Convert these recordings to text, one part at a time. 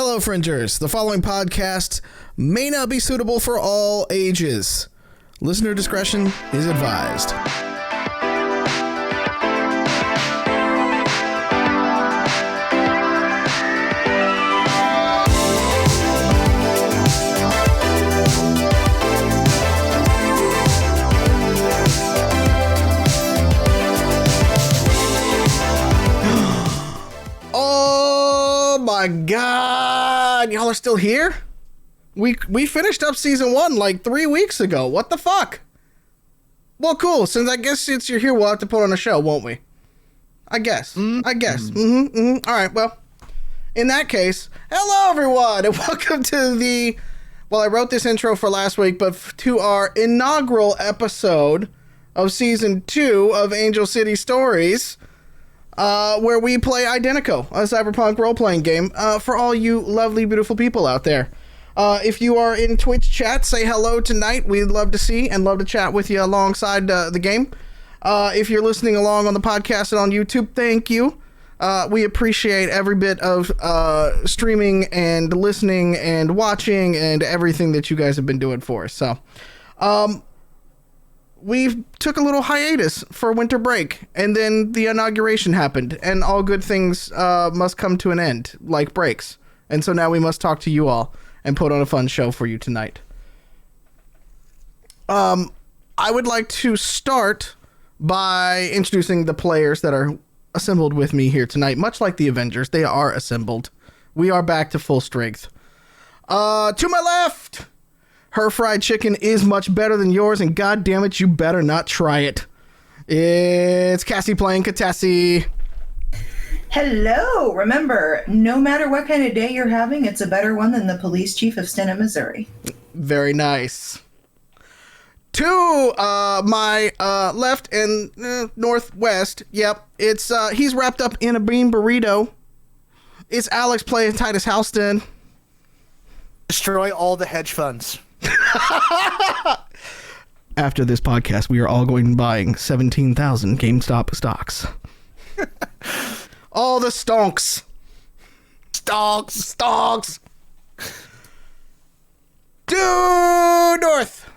Hello, Fringers. The following podcast may not be suitable for all ages. Listener discretion is advised. Oh my God, y'all are still here? We finished up season 1 like 3 weeks ago. What the fuck? Well, cool. Since you're here, we'll have to put on a show, won't we? I guess. All right. Well, in that case, hello everyone, and welcome to I wrote this intro for last week, but to our inaugural episode of season 2 of Angel City Stories. Where we play Identico, a cyberpunk role-playing game, for all you lovely, beautiful people out there. If you are in Twitch chat, say hello tonight. We'd love to see and love to chat with you alongside the game. If you're listening along on the podcast and on YouTube, thank you. We appreciate every bit of streaming and listening and watching and everything that you guys have been doing for us. So, we took a little hiatus for winter break, and then the inauguration happened, and all good things must come to an end, like breaks. And so now we must talk to you all and put on a fun show for you tonight. I would like to start by introducing the players that are assembled with me here tonight. Much like the Avengers, they are assembled. We are back to full strength. To my left, her fried chicken is much better than yours, and god damn it, you better not try it. It's Cassie playing Catassie. Hello. Remember, no matter what kind of day you're having, it's a better one than the police chief of Stenham, Missouri. Very nice. To my left and northwest, yep, it's he's wrapped up in a bean burrito. It's Alex playing Titus Houston. Destroy all the hedge funds. After this podcast, we are all going buying 17,000 GameStop stocks. All the stonks. Stonks. Due north.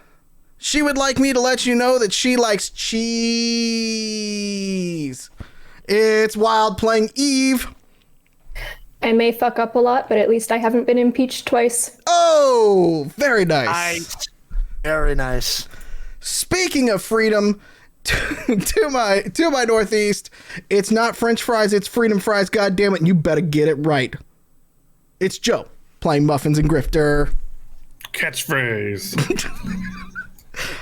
She would like me to let you know that she likes cheese. It's Wild playing Eve. I may fuck up a lot, but at least I haven't been impeached twice. Oh, very nice. Very nice. Speaking of freedom, to my northeast, it's not French fries, it's freedom fries. God damn it, and you better get it right. It's Joe playing Muffins and Grifter. Catchphrase.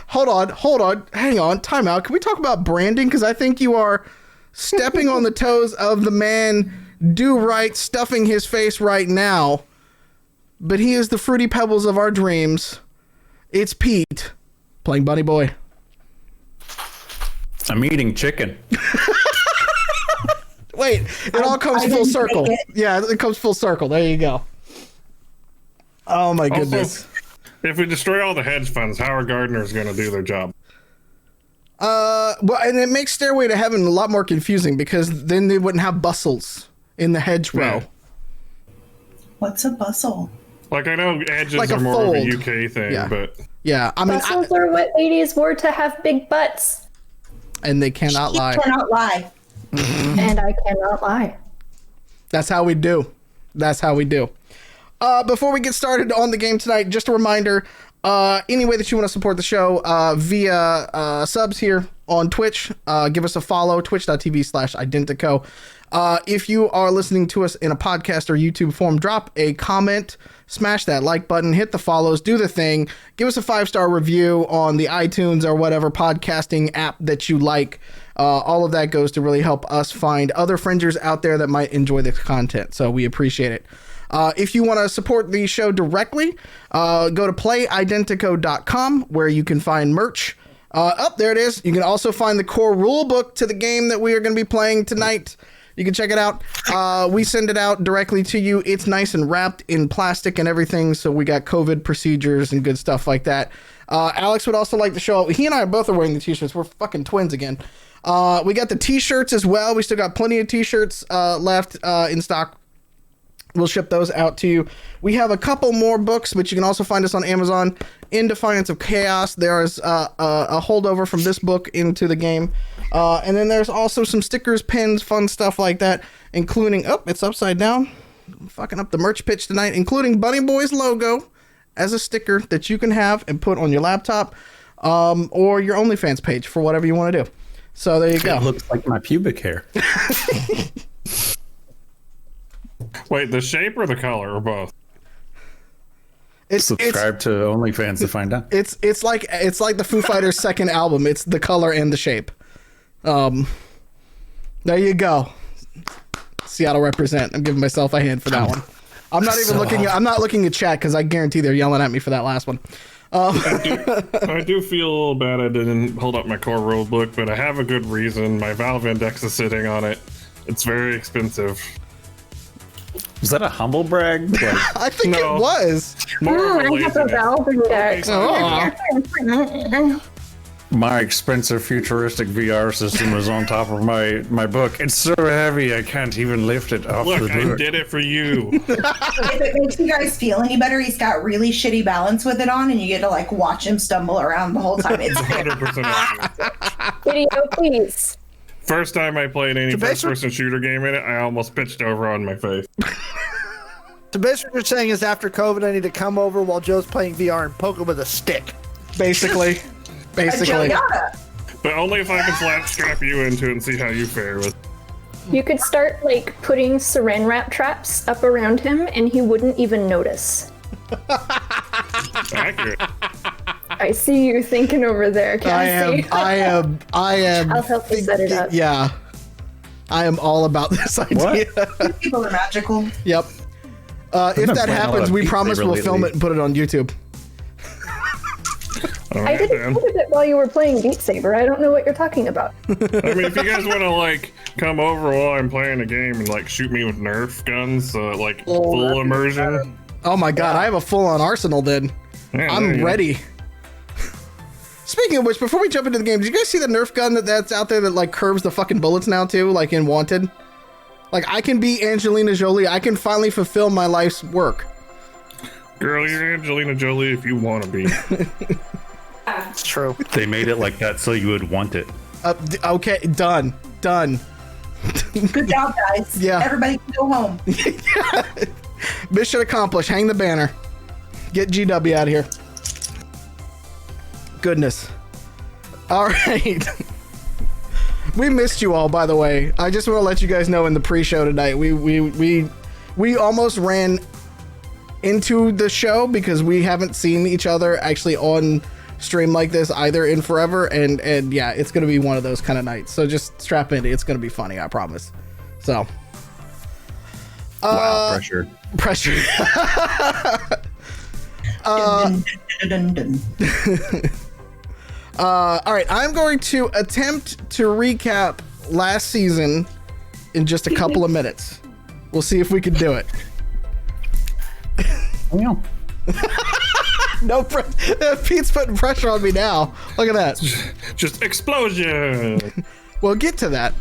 Hold on. Hang on. Time out. Can we talk about branding? Because I think you are stepping on the toes of the man do-right, stuffing his face right now. But he is the Fruity Pebbles of our dreams. It's Pete playing Bunny Boy. I'm eating chicken. Wait, it all comes full circle. Yeah, it comes full circle. There you go. Oh my goodness. Also, if we destroy all the hedge funds, how are gardeners going to do their job? Well, and it makes Stairway to Heaven a lot more confusing because then they wouldn't have bustles in the hedgerow. Yeah. What's a bustle? Like, I know edges like are more fold. of a UK thing, but... Yeah, I mean... Bustles are what ladies wore to have big butts. And they cannot lie. Cannot lie. And I cannot lie. That's how we do. Before we get started on the game tonight, just a reminder, any way that you want to support the show via subs here on Twitch, give us a follow, twitch.tv/Identico. If you are listening to us in a podcast or YouTube form, drop a comment, smash that like button, hit the follows, do the thing, give us a 5-star review on the iTunes or whatever podcasting app that you like. All of that goes to really help us find other fringers out there that might enjoy this content. So we appreciate it. If you want to support the show directly, go to playidentico.com where you can find merch. There it is. You can also find the core rule book to the game that we are going to be playing tonight. You can check it out. We send it out directly to you. It's nice and wrapped in plastic and everything. So we got COVID procedures and good stuff like that. Alex would also like to show up. He and I both are wearing the t-shirts. We're fucking twins again. We got the t-shirts as well. We still got plenty of t-shirts left in stock. We'll ship those out to you. We have a couple more books, but you can also find us on Amazon. In Defiance of Chaos, there is a holdover from this book into the game. And then there's also some stickers, pins, fun stuff like that, including... Oh, it's upside down. I'm fucking up the merch pitch tonight, including Bunny Boy's logo as a sticker that you can have and put on your laptop or your OnlyFans page for whatever you want to do. So there you go. It looks like my pubic hair. Wait, the shape or the color or both? Subscribe to OnlyFans to find out. It's like the Foo Fighters' second album. It's the color and the shape. There you go. Seattle represent. I'm giving myself a hand for that one. I'm not even looking. I'm not looking at chat because I guarantee they're yelling at me for that last one. I do feel a little bad I didn't hold up my core rule book, but I have a good reason. My Valve Index is sitting on it. It's very expensive. Was that a humble brag? Like, I think it was. More of a I have a laziness. Valve Index. Oh. my expensive futuristic VR system is on top of my book. It's so heavy I can't even lift it off Look, the I book. did it for you. If it makes you guys feel any better, he's got really shitty balance with it on, and you get to like watch him stumble around the whole time. It's 100% accurate. Video, please. First time I played any So basically- first-person shooter game in it, I almost pitched over on my face. So basically what you're saying is after COVID, I need to come over while Joe's playing VR and poke him with a stick. Basically. a Jodiana. But only if I can slap strap you into it and see how you fare with. You could start like putting saran wrap traps up around him and he wouldn't even notice. Accurate. I see you thinking over there, Cassie. I am. I'll help you set it up. Yeah. I am all about this idea. People are magical. Yep. If been that playing a lot happens, of we Beat promise Saber we'll film lately. it and put it on YouTube. All I right, didn't then. think of it while you were playing Beat Saber. I don't know what you're talking about. I mean, if you guys want to like come over while I'm playing a game and like shoot me with Nerf guns, like full immersion. Oh my god, I have a full-on arsenal then. Yeah, there I'm you go. ready. Speaking of which, before we jump into the game, did you guys see the Nerf gun that's out there that like curves the fucking bullets now too, like in Wanted? Like I can be Angelina Jolie. I can finally fulfill my life's work. Girl, you're Angelina Jolie if you want to be. It's true. They made it like that so you would want it. Okay, done. Good job, guys. Yeah. Everybody can go home. Mission accomplished. Hang the banner. Get GW out of here. Goodness. All right. We missed you all, by the way. I just want to let you guys know in the pre-show tonight, we almost ran into the show because we haven't seen each other actually on stream like this either in forever, and yeah, it's gonna be one of those kind of nights. So just strap in. It's gonna be funny, I promise. So. Wow, pressure. Dun, dun, dun, dun. All right, I'm going to attempt to recap last season in just a couple of minutes. We'll see if we can do it. Yeah. No, Pete's putting pressure on me now. Look at that. Just explosion. We'll get to that.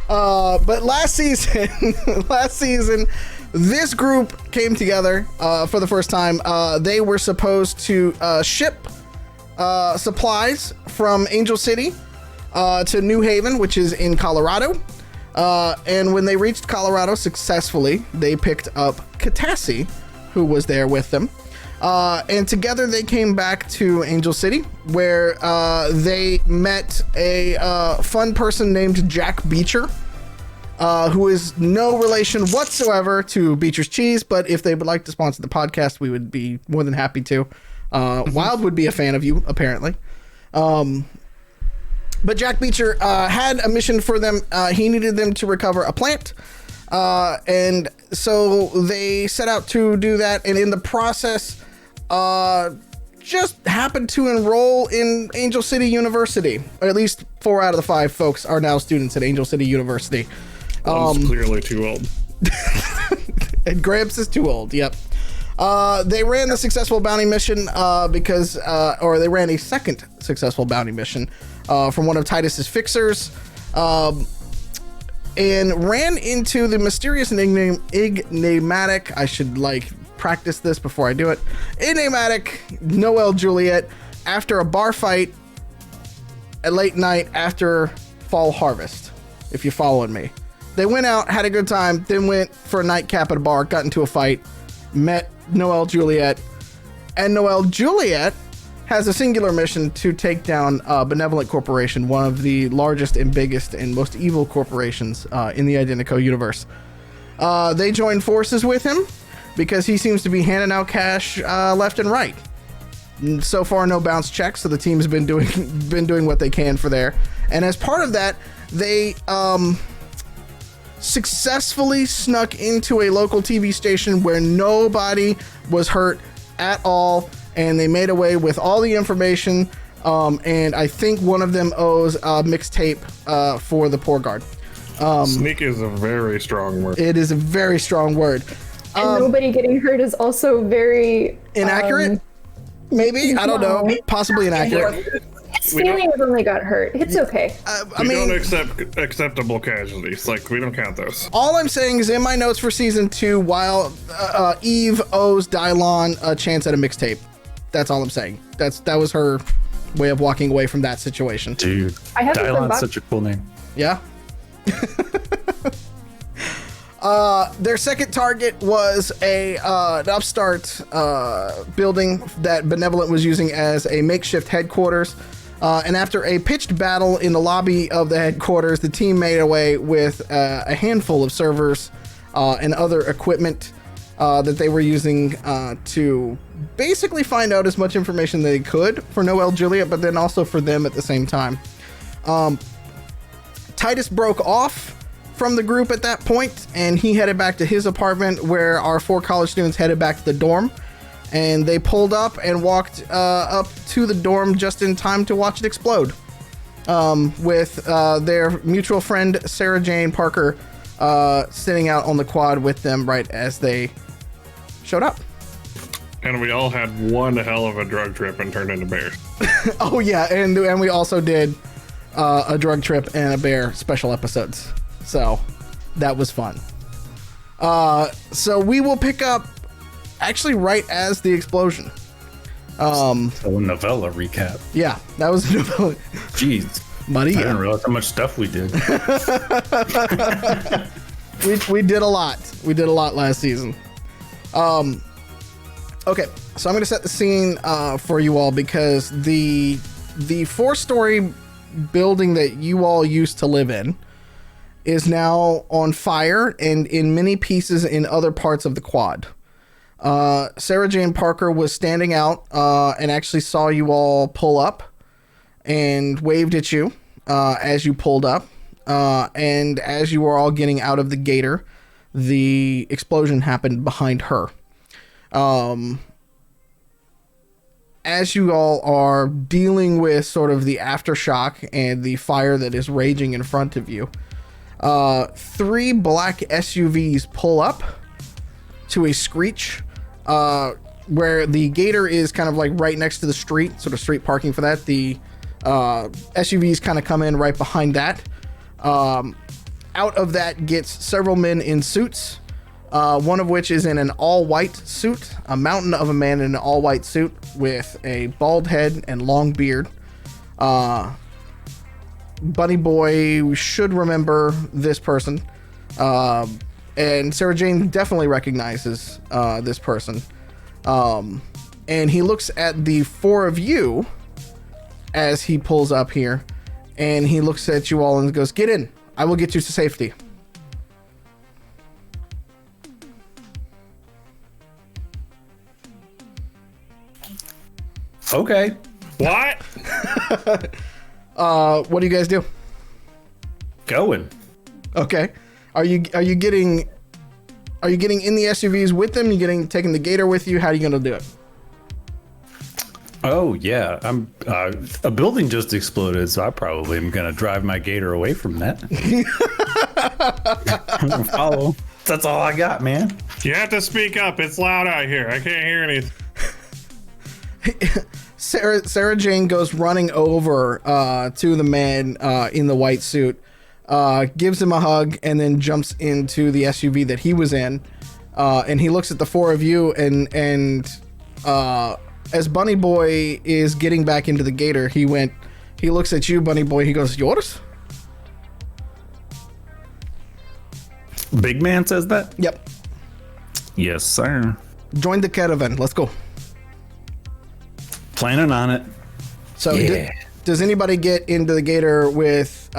But last season, this group came together for the first time. They were supposed to ship supplies from Angel City to New Haven, which is in Colorado. And when they reached Colorado successfully, they picked up Catassie, who was there with them. And together they came back to Angel City, where they met a fun person named Jack Beecher, who is no relation whatsoever to Beecher's Cheese, but if they would like to sponsor the podcast, we would be more than happy to. Wild would be a fan of you, apparently. But Jack Beecher had a mission for them. He needed them to recover a plant. And so they set out to do that. And in the process, just happened to enroll in Angel City University. Or at least 4 out of the 5 folks are now students at Angel City University. I'm clearly too old. And Gramps is too old. Yep. They ran the successful bounty mission or they ran a second successful bounty mission from one of Titus's fixers. and ran into the mysterious and enigmatic. I should practice this before I do it. Enigmatic Noel Juliet after a bar fight at late night after fall harvest. If you're following me, they went out, had a good time, then went for a nightcap at a bar, got into a fight, met Noel Juliet, and Noel Juliet has a singular mission to take down Benevolent Corporation, one of the largest and biggest and most evil corporations in the Identico universe. They join forces with him because he seems to be handing out cash left and right. So far, no bounce checks, so the team's been doing what they can for there. And as part of that, they successfully snuck into a local TV station where nobody was hurt at all, and they made away with all the information. And I think one of them owes a mixtape for the Poor Guard. Sneak is a very strong word. It is a very strong word. And nobody getting hurt is also very inaccurate. Maybe, I don't know. Possibly inaccurate. His feelings only got hurt. It's okay. We don't accept acceptable casualties. We don't count those. All I'm saying is in my notes for season 2, while Eve owes Dylon a chance at a mixtape. That's all I'm saying. That was her way of walking away from that situation. Dude, Dylon's such a cool name. Yeah. Their second target was an upstart building that Benevolent was using as a makeshift headquarters. And after a pitched battle in the lobby of the headquarters, the team made away with a handful of servers and other equipment that they were using to basically find out as much information they could for Noel Juliet, but then also for them at the same time. Titus broke off from the group at that point, and he headed back to his apartment, where our 4 college students headed back to the dorm. And they pulled up and walked up to the dorm just in time to watch it explode, with their mutual friend Sarah Jane Parker sitting out on the quad with them right as they showed up. And we all had one hell of a drug trip and turned into bears. Oh yeah, and we also did a drug trip and a bear special episodes, so that was fun. So we will pick up actually right as the explosion. A novella recap. Yeah, that was a novella. Jeez, Maria. I didn't realize how much stuff we did. we did a lot. We did a lot last season. Okay, so I'm gonna set the scene for you all, because the 4-story building that you all used to live in is now on fire and in many pieces in other parts of the quad. Sarah Jane Parker was standing out and actually saw you all pull up and waved at you as you pulled up. And as you were all getting out of the gator, the explosion happened behind her. As you all are dealing with sort of the aftershock and the fire that is raging in front of you, 3 black SUVs pull up to a screech, where the gator is kind of right next to the street, sort of street parking for that. The SUVs kind of come in right behind that. Out of that gets several men in suits, one of which is in an all-white suit, a mountain of a man in an all-white suit with a bald head and long beard. Bunny Boy, we should remember this person. And Sarah Jane definitely recognizes this person. And he looks at the 4 of you as he pulls up here, and he looks at you all and goes, "Get in. I will get you to safety." Okay. What? What do you guys do? Going. Okay. Are you getting in the SUVs with them? You taking the gator with you? How are you gonna do it? Oh yeah, I'm. A building just exploded, so I probably am gonna drive my gator away from that. Follow. That's all I got, man. You have to speak up. It's loud out here. I can't hear anything. Sarah Jane goes running over to the man in the white suit, gives him a hug, and then jumps into the SUV that he was in. And he looks at the four of you, and as Bunny Boy is getting back into the gator, he looks at you, Bunny Boy. He goes, "Yours?" Big man says that? Yep. Yes, sir. Join the caravan. Let's go. Planning on it. So, Yeah. does anybody get into the gator with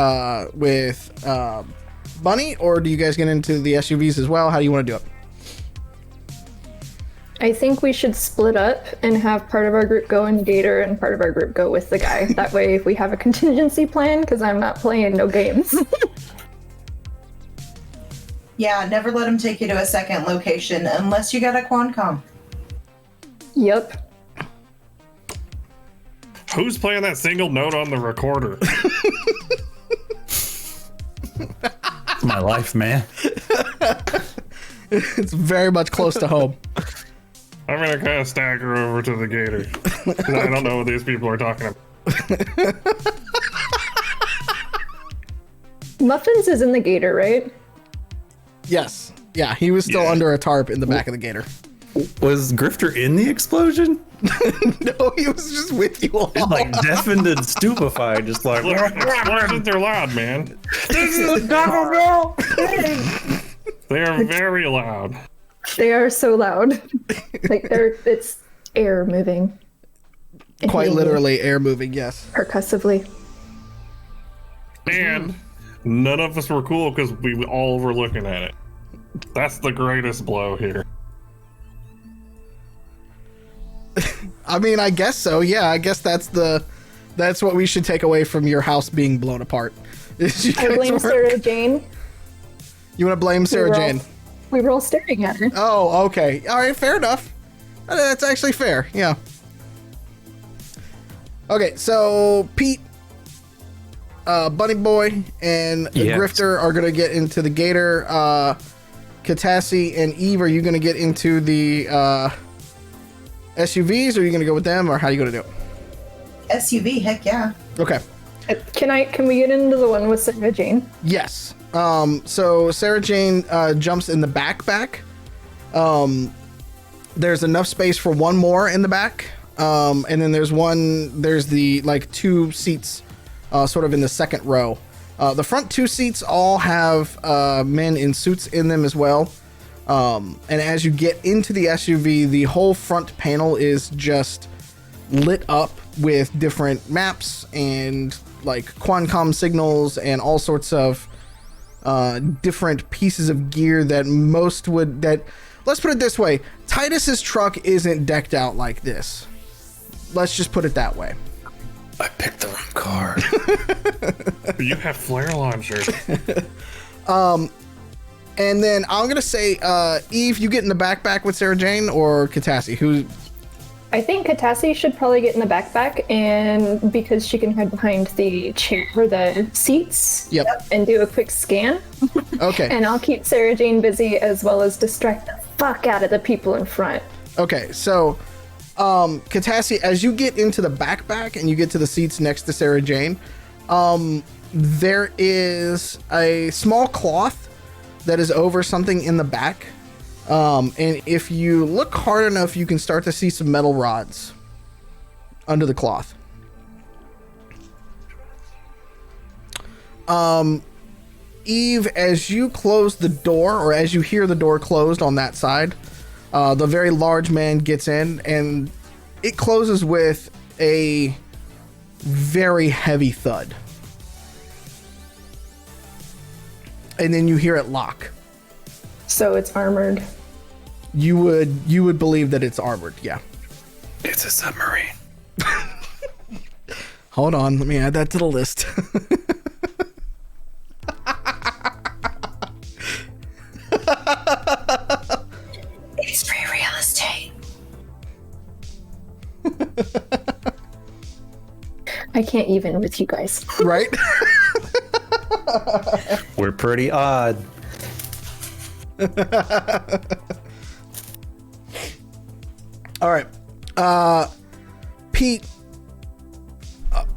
Bunny, or do you guys get into the SUVs as well? How do you want to do it? I think we should split up and have part of our group go in Gator and part of our group go with the guy. That way, if we have a contingency plan, because I'm not playing no games. Yeah, never let him take you to a second location unless you got a Qualcomm. Yep. Who's playing that single note on the recorder? It's my life, man. It's very much close to home. I'm gonna kind of stagger over to the gator. 'Cause I don't know what these people are talking about. Muffins is in the Gator, right? Yes. Yeah, he was still Yeah. under a tarp in the back of the gator. Was Grifter in the explosion? No, he was just with you all. Like deafened and stupefied, just like. Look, explosions are loud, man. This is Taco Bell! They are very loud. They are so loud. Like it's air moving. Quite literally air moving, yes. Percussively. And none of us were cool because we all were looking at it. That's the greatest blow here. I mean, I guess so. Yeah, I guess that's what we should take away from your house being blown apart. Is you I guys blame weren't- Sarah Jane. You want to blame Sarah were all- Jane? We were all staring at her. Oh, okay. All right, fair enough. That's actually fair. Yeah. Okay, so Pete, Bunny Boy, and Yes. Grifter are gonna get into the gator. Catassie and Eve, are you gonna get into the SUVs, or are you gonna go with them, or how are you gonna do it? SUV, heck yeah. Okay. Can we get into the one with Sarah Jane? Yes. So Sarah Jane jumps in the backpack. There's enough space for one more in the back. And then there's the like two seats sort of in the second row. The front two seats all have men in suits in them as well. And as you get into the SUV, the whole front panel is just lit up with different maps and like Qualcomm signals and all sorts of different pieces of gear that let's put it this way, Titus's truck isn't decked out like this. Let's just put it that way. I picked the wrong car. You have flare launchers. And then I'm gonna say, Eve, you get in the backpack with Sarah Jane, or Catassie? Who? I think Catassie should probably get in the backpack, and because she can hide behind the chair or the seats. Yep. And do a quick scan. Okay. And I'll keep Sarah Jane busy as well as distract the fuck out of the people in front. Okay. So, Catassie, as you get into the backpack and you get to the seats next to Sarah Jane, there is a small cloth that is over something in the back. And if you look hard enough, you can start to see some metal rods under the cloth. Eve, as you close the door, or as you hear the door closed on that side, the very large man gets in, and it closes with a very heavy thud. And then you hear it lock. So it's armored. You would believe that it's armored, yeah. It's a submarine. Hold on, let me add that to the list. It's free real estate. I can't even with you guys. Right? We're pretty odd. All right. Pete,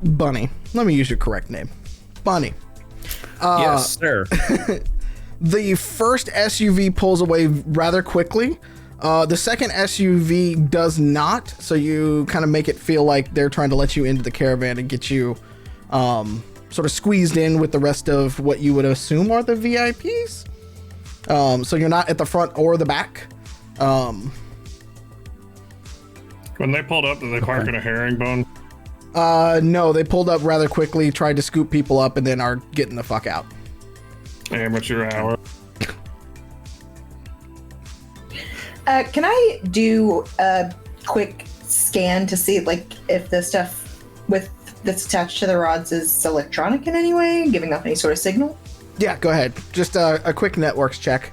Bunny. Let me use your correct name. Bunny. Yes, sir. The first SUV pulls away rather quickly. The second SUV does not, so you kind of make it feel like they're trying to let you into the caravan and get you sort of squeezed in with the rest of what you would assume are the VIPs. So you're not at the front or the back. When they pulled up, did they park in a herringbone? No, they pulled up rather quickly, tried to scoop people up, and then are getting the fuck out. Amateur hour. Can I do a quick scan to see like if the stuff that's attached to the rods is electronic in any way, giving off any sort of signal? Yeah, go ahead. Just a quick networks check.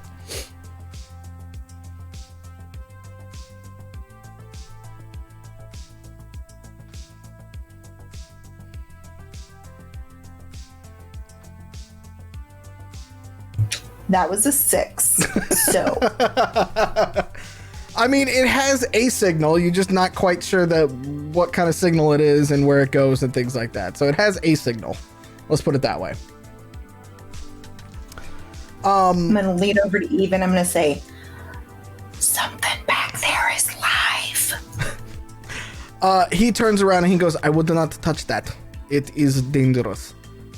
That was a 6. So I mean, it has a signal. You're just not quite sure what kind of signal it is and where it goes and things like that. So it has a signal. Let's put it that way. I'm gonna lean over to Eve and I'm gonna say, something back there is live. He turns around and he goes, I would not touch that. It is dangerous.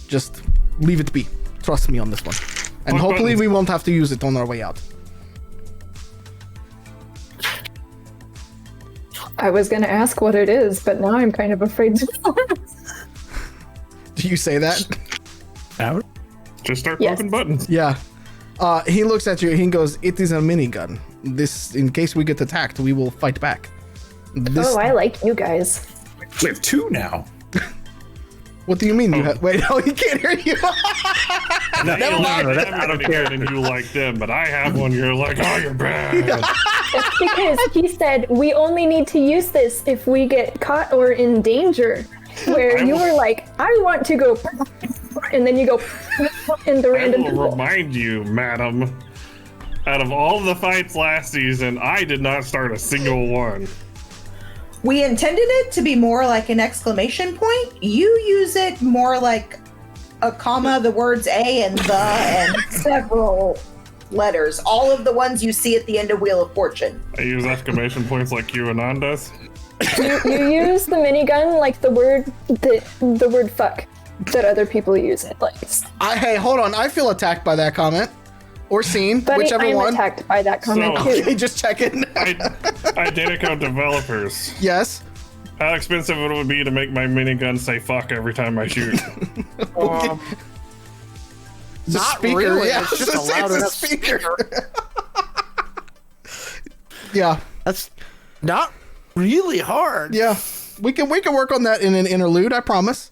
Just leave it be. Trust me on this one. And What hopefully buttons? we won't have to use it on our way out. I was gonna ask what it is, but now I'm kind of afraid to. Do you say that? Out. Just start Yes. poking buttons. Yeah. He looks at you and he goes, it is a minigun. This, in case we get attacked, we will fight back. This, Oh, I like you guys. We have 2 now. what do you mean? You wait, oh, he can't hear you. No, You like that's them out of again character. and you like them, but I have one. You're like, oh, you're bad. It's because he said we only need to use this if we get caught or in danger. Where you were like, I want to go, and then you go in the I random will people. remind you, madam, out of all the fights last season, I did not start a single one. We intended it to be more like an exclamation point. You use it more like a comma, the words A and the, and several letters. All of the ones you see at the end of Wheel of Fortune. I use exclamation points like QAnon does. You use the minigun like the word fuck that other people use it like. Hey, hold on. I feel attacked by that comment. Or seen, But whichever I am one. attacked by that comment So- too. Okay, just checking. Identico developers. Yes. How expensive it would be to make my minigun say fuck every time I shoot. It's a Not speaker. really. Yeah, It's just a loud enough speaker. Yeah, That's not really hard. yeah. We can work on that in an interlude. I promise.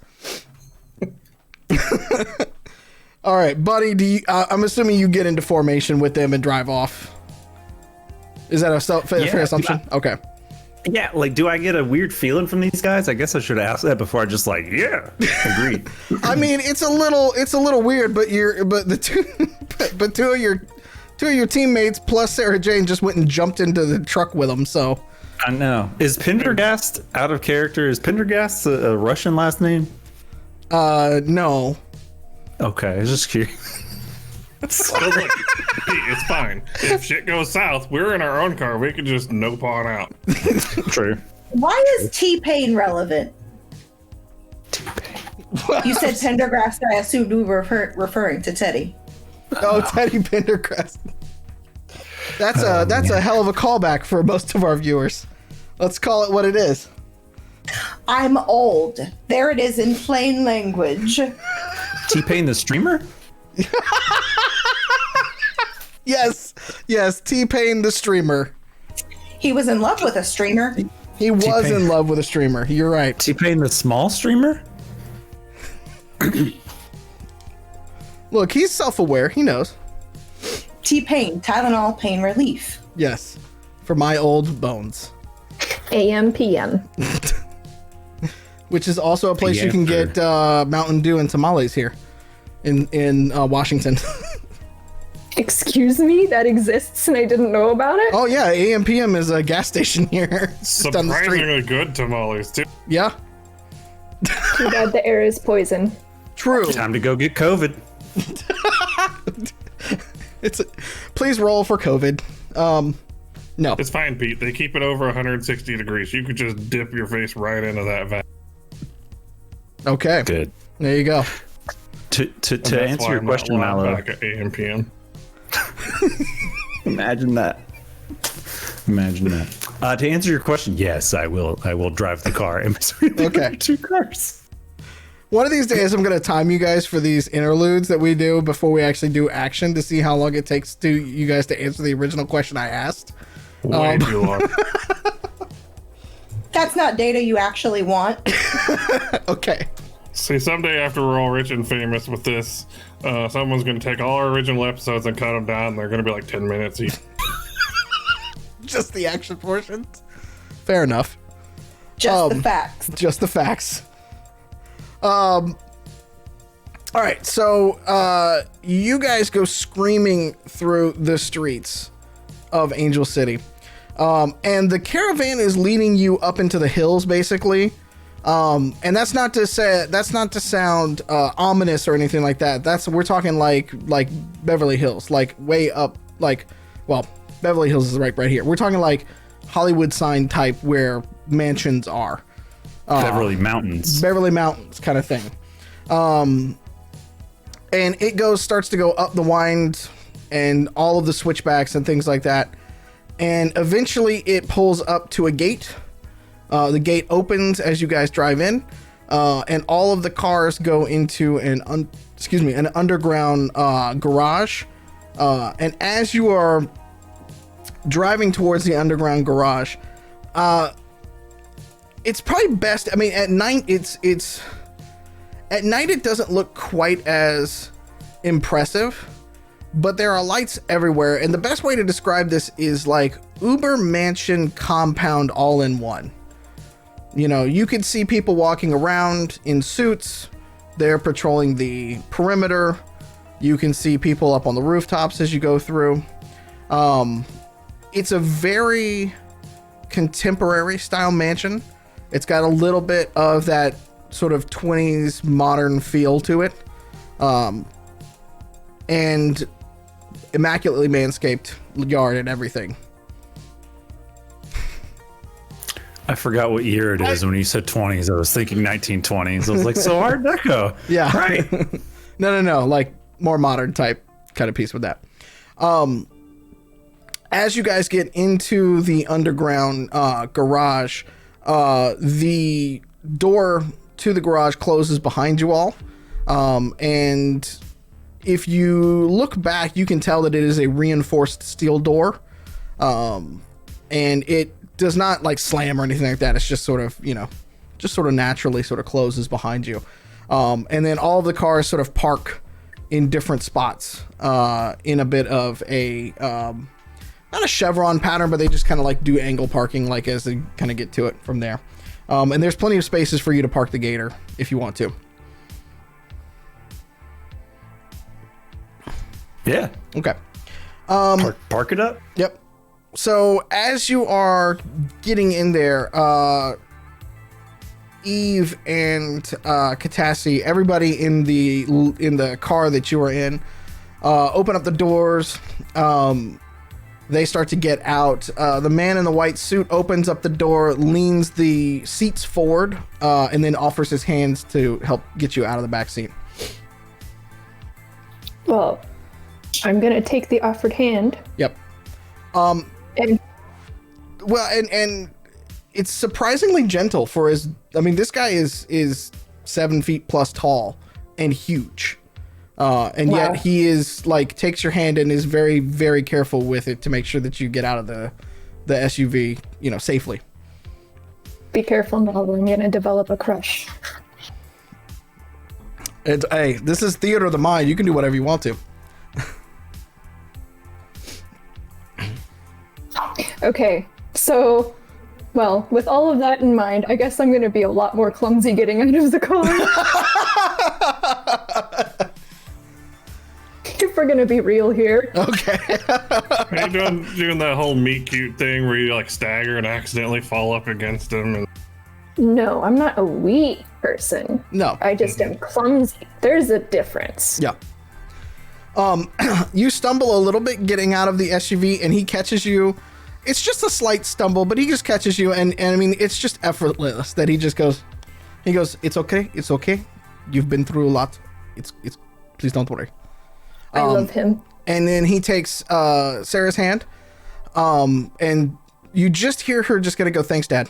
All right, buddy. Do you? I'm assuming you get into formation with them and drive off. Is that a fair assumption? Okay. Yeah, like, do I get a weird feeling from these guys? I guess I should ask that before I just like, yeah, agree. I mean, it's a little weird, but two of your teammates plus Sarah Jane just went and jumped into the truck with them. So I know. Is Pendergast out of character? Is Pendergast a Russian last name? no. Okay, I was just curious. So look, Pete, it's fine. If shit goes south, we're in our own car. We can just nope on out. True. Why is T-Pain relevant? You said Pendergrass, I assumed we were referring to Teddy. Oh, Teddy Pendergrass. That's a hell of a callback for most of our viewers. Let's call it what it is. I'm old. There it is in plain language. T-Pain the streamer? Yes, T-Pain the streamer. He was in love with a streamer. He was T-Pain. in love with a streamer. You're right. T-Pain the small streamer? Look, he's self-aware. He knows. T-Pain, Tylenol pain relief. Yes, for my old bones. AM PM. Which is also a place you can get Mountain Dew and tamales here in Washington. Excuse me, that exists and I didn't know about it. Oh yeah, AM/PM is a gas station here. Just down the street. Surprisingly good tamales, too. Yeah, Too bad the air is poison. true. Time to go get COVID. Please roll for COVID. No. It's fine, Pete. They keep it over 160 degrees. You could just dip your face right into that vent. Okay. Good. There you go. To answer your question, Mallo. Back at AM PM. Imagine that. To answer your question, yes, I will drive the car in between the two cars. One of these days, I'm going to time you guys for these interludes that we do before we actually do action to see how long it takes to you guys to answer the original question I asked. Way too long. That's not data you actually want. Okay. See, someday after we're all rich and famous with this, someone's going to take all our original episodes and cut them down. And they're going to be like 10 minutes each. Just the action portions. Fair enough. Just the facts. Just the facts. All right, so you guys go screaming through the streets of Angel City, and the caravan is leading you up into the hills, basically. And that's not to sound ominous or anything like that. We're talking like Beverly Hills, like way up, Beverly Hills is right here. We're talking like Hollywood sign type where mansions are. Beverly Mountains kind of thing. And it starts to go up the wind and all of the switchbacks and things like that. And eventually it pulls up to a gate. The gate opens as you guys drive in, and all of the cars go into an underground garage. And as you are driving towards the underground garage, it's probably best. I mean, at night, at night it doesn't look quite as impressive, but there are lights everywhere. And the best way to describe this is like Uber mansion compound all in one. You know, you could see people walking around in suits. They're patrolling the perimeter. You can see people up on the rooftops as you go through. It's a very contemporary style mansion. It's got a little bit of that sort of 20s modern feel to it. And immaculately manscaped yard and everything. I forgot what year it is when you said 20s. I was thinking 1920s. I was like, so Art Deco. Yeah. Right. No. Like more modern type kind of piece with that. As you guys get into the underground garage, the door to the garage closes behind you all. And if you look back, you can tell that it is a reinforced steel door. And it does not like slam or anything like that. It's just sort of, naturally sort of closes behind you. And then all of the cars sort of park in different spots, in a bit of a, not a chevron pattern, but they just kind of like do angle parking, like as they kind of get to it from there. And there's plenty of spaces for you to park the gator if you want to. Yeah. Okay. Park it up. Yep. So as you are getting in there, Eve and Catassie, everybody in the car that you are in, open up the doors. They start to get out. The man in the white suit opens up the door, leans the seats forward, and then offers his hands to help get you out of the back seat. Well, I'm gonna take the offered hand. Yep. And and it's surprisingly gentle for his. I mean, this guy is 7 feet plus tall and huge. And wow. Yet he is like takes your hand and is very, very careful with it to make sure that you get out of the SUV, safely. Be careful, Mallo. I'm gonna develop a crush. Hey, this is theater of the mind. You can do whatever you want to. Okay, so, well, with all of that in mind, I guess I'm gonna be a lot more clumsy getting out of the car. If we're gonna be real here. Okay. Are you doing that whole meet cute thing where you like stagger and accidentally fall up against him? And... No, I'm not a wee person. No. I just am clumsy. There's a difference. Yeah. You stumble a little bit getting out of the SUV, and he catches you. It's just a slight stumble, but he just catches you, and I mean, it's just effortless that he just goes, it's okay, it's okay. You've been through a lot. It's please don't worry. I love him. And then he takes Sarah's hand, and you just hear her just gonna go, thanks, Dad,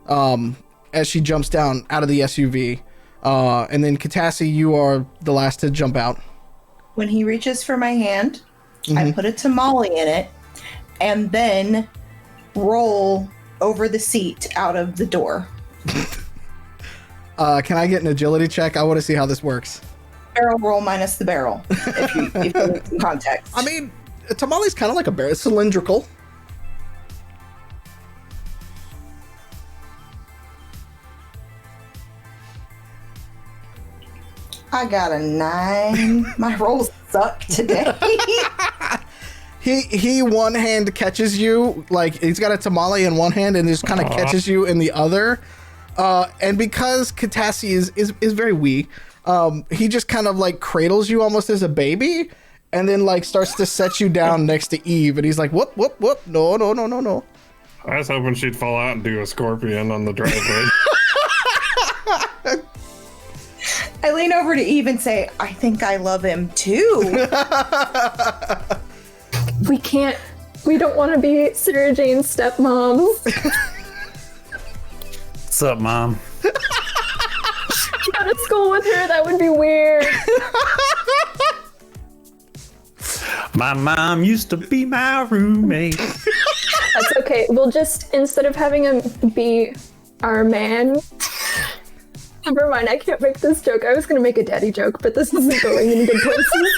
as she jumps down out of the SUV. And then Catassie, you are the last to jump out. When he reaches for my hand, I put a tamale in it and then roll over the seat out of the door. Can I get an agility check? I want to see how this works. Barrel roll minus the barrel, if you need some context. I mean, a tamale's kind of like a barrel. It's cylindrical. I got a 9. My rolls suck today. He one hand catches you, like he's got a tamale in one hand and just kind of catches you in the other. And because Catassie is very wee, he just kind of like cradles you almost as a baby, and then like starts to set you down next to Eve, and he's like, whoop. No. I was hoping she'd fall out and do a scorpion on the driveway. I lean over to Eve and say, I think I love him too. We don't want to be Sarah Jane's stepmoms. What's up, Mom? Go to school with her, that would be weird. My mom used to be my roommate. That's okay. We'll just, instead of having him be our man... Never mind, I can't make this joke. I was going to make a daddy joke, but this isn't going in good places.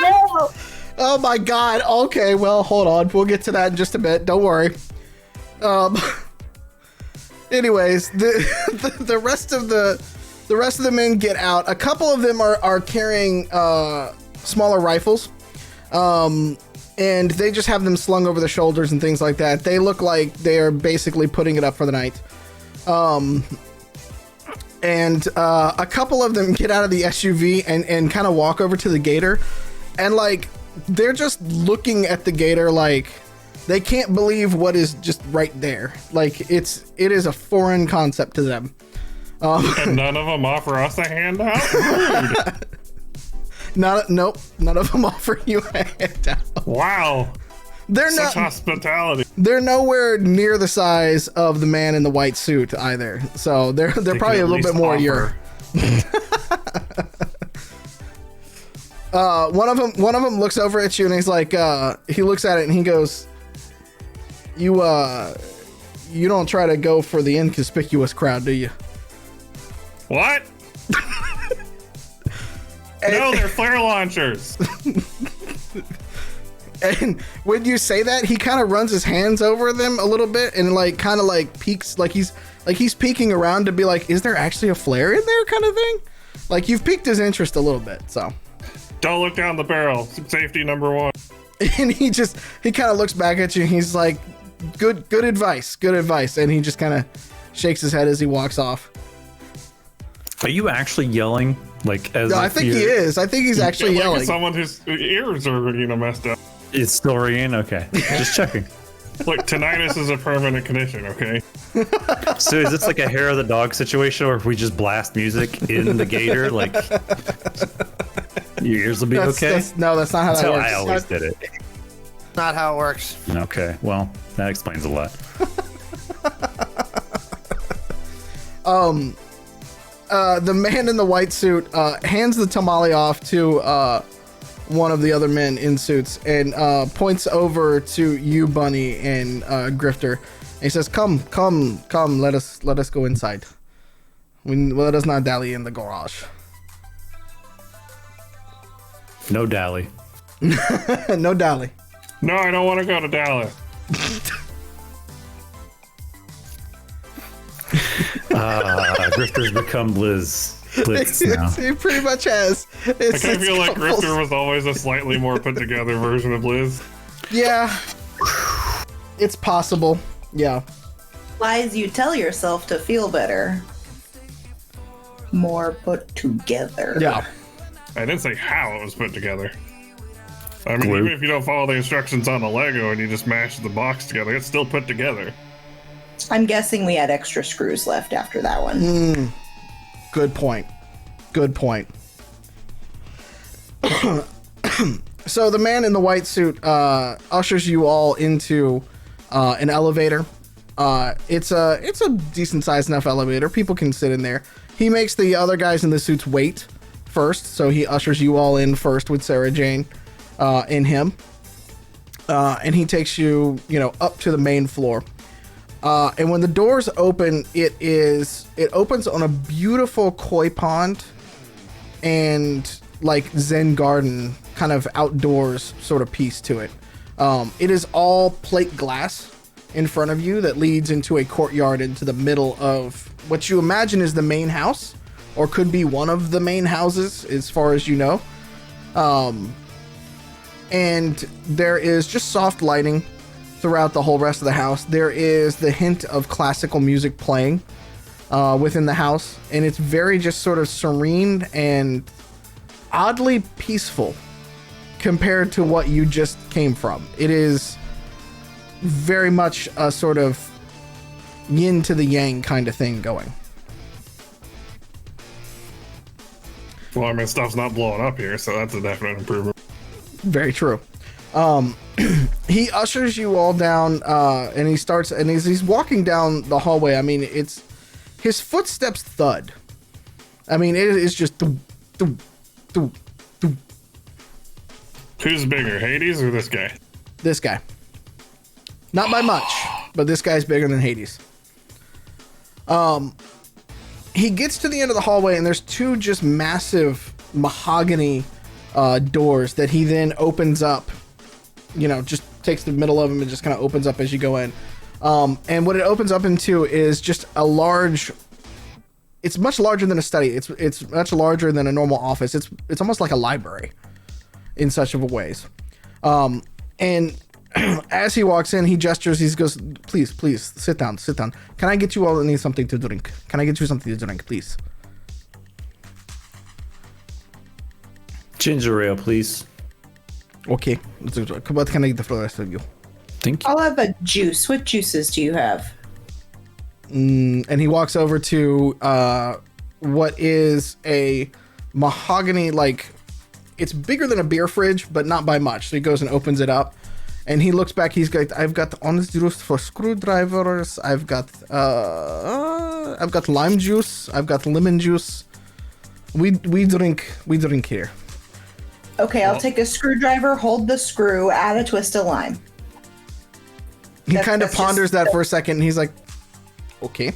No! Oh my god. Okay, well, hold on. We'll get to that in just a bit. Don't worry. Anyways, the rest of the men get out. A couple of them are carrying smaller rifles. And they just have them slung over the shoulders and things like that. They look like they are basically putting it up for the night. And a couple of them get out of the SUV and kind of walk over to the gator, and like they're just looking at the gator like they can't believe what is just right there. Like it is a foreign concept to them. And none of them offer us a handout? Nope, none of them offer you a handout. Wow. They're Such not hospitality. They're nowhere near the size of the man in the white suit either. So they're probably a little bit more your. One of them looks over at you and he's like, he looks at it and he goes, you don't try to go for the inconspicuous crowd, do you? What? No, they're flare launchers. And when you say that, he kind of runs his hands over them a little bit and like kind of like peeks, like he's peeking around to be like, is there actually a flare in there, kind of thing? Like you've piqued his interest a little bit. So don't look down the barrel. Safety number 1. And he kind of looks back at you and he's like, good advice. And he just kind of shakes his head as he walks off. Are you actually yelling? Like as no, I think he is. I think he's actually yelling. Like someone whose ears are messed up. It's still ringing? Okay. Just checking. Look, tinnitus is a permanent condition, okay? So is this like a hair of the dog situation, or if we just blast music in the gator, like your ears will be okay? That's not how That's that how works. I always did it. Not how it works. Okay, well, that explains a lot. The man in the white suit hands the tamale off to one of the other men in suits and points over to you, Bunny, and Grifter. And he says, come, let us go inside. Let us not dally in the garage. No dally. No dally. No, I don't want to go to Dallas. Grifter's become Blizz now. He pretty much has. I kind of feel like Grifter was always a slightly more put together version of Liz. Yeah. It's possible. Yeah. Lies you tell yourself to feel better. More put together. Yeah. I didn't say how it was put together. I mean, Glue. even if you don't follow the instructions on the Lego and you just mash the box together, it's still put together. I'm guessing we had extra screws left after that one. Good point. Good point. So the man in the white suit ushers you all into an elevator. It's a decent sized enough elevator. People can sit in there. He makes the other guys in the suits wait first, so he ushers you all in first with Sarah Jane in him. And he takes you, up to the main floor. And when the doors open, it opens on a beautiful koi pond and like Zen garden kind of outdoors sort of piece to it. It is all plate glass in front of you that leads into a courtyard into the middle of what you imagine is the main house, or could be one of the main houses as far as you know. And there is just soft lighting throughout the whole rest of the house. There is the hint of classical music playing within the house, and it's very just sort of serene and oddly peaceful compared to what you just came from. It is very much a sort of yin to the yang kind of thing going. Well, I mean, stuff's not blowing up here, so that's a definite improvement. Very true. He ushers you all down, and he starts, and he's walking down the hallway. I mean, it's his footsteps thud. I mean, it is just doo, doo, doo, doo. Who's bigger, Hades or this guy? This guy. Not by much, but this guy's bigger than Hades. He gets to the end of the hallway, and there's two just massive mahogany doors that he then opens up. Just takes the middle of them and just kind of opens up as you go in. And what it opens up into is just a large. It's much larger than a study. It's much larger than a normal office. It's almost like a library in such of a ways. And as he walks in, he gestures. He goes, "Please, sit down. Can I get you all need something to drink? Can I get you something to drink, please?" Ginger ale, please. Okay. What can I get for the rest of you? Thank you. I'll have a juice. What juices do you have? And he walks over to what is a mahogany, like, it's bigger than a beer fridge, but not by much. So he goes and opens it up, and he looks back. He's got, "I've got honest juice for screwdrivers. I've got lime juice. I've got lemon juice. We drink here." Okay, I'll take a screwdriver, hold the screw, add a twist of lime. He kind of that's ponders just- that for a second, and he's like, "Okay."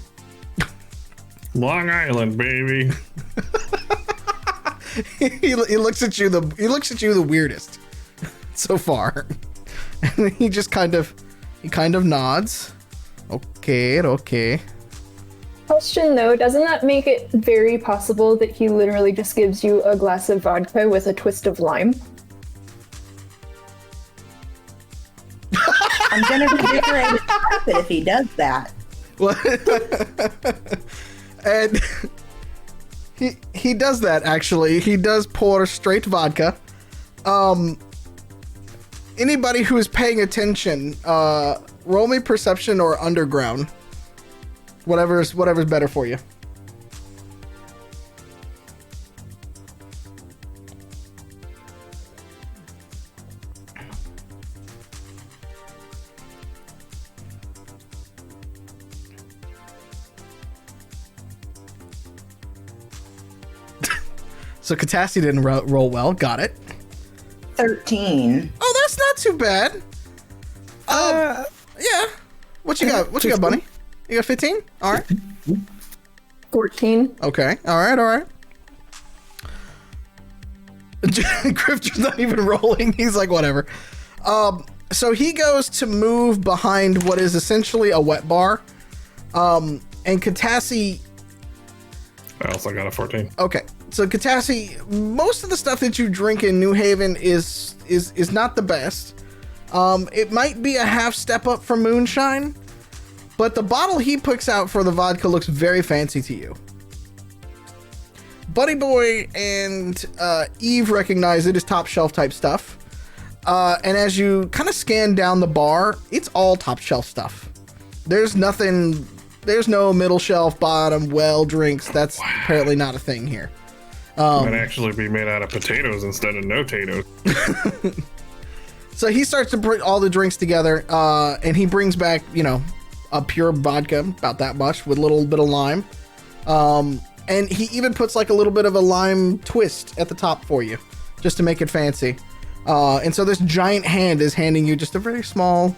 Long Island, baby. he looks at you the weirdest so far, and he just kind of nods. Okay. Question though, doesn't that make it very possible that he literally just gives you a glass of vodka with a twist of lime? I'm gonna redecorate his carpet if he does that. And he does that, actually. He does pour straight vodka. Anybody who is paying attention, roll me perception or underground. Whatever's better for you. So Catassie didn't roll well. Got it. 13. Oh, that's not too bad. Yeah. What you got? What you got, Bunny? You got 15? All right. 14. Okay. All right. Grifter's not even rolling. He's like, whatever. So he goes to move behind what is essentially a wet bar. And Catassie. I also got a 14. Okay. So Catassie, most of the stuff that you drink in New Haven is not the best. It might be a half step up from moonshine, but the bottle he picks out for the vodka looks very fancy to you. Buddy Boy and Eve recognize it as top shelf type stuff. And as you kind of scan down the bar, it's all top shelf stuff. There's nothing, there's no middle shelf, bottom, well drinks. That's apparently not a thing here. Might actually be made out of potatoes instead of no potatoes. So he starts to bring all the drinks together, and he brings back, you know, a pure vodka, about that much, with a little bit of lime. And he even puts like a little bit of a lime twist at the top for you, just to make it fancy. And so this giant hand is handing you just a very small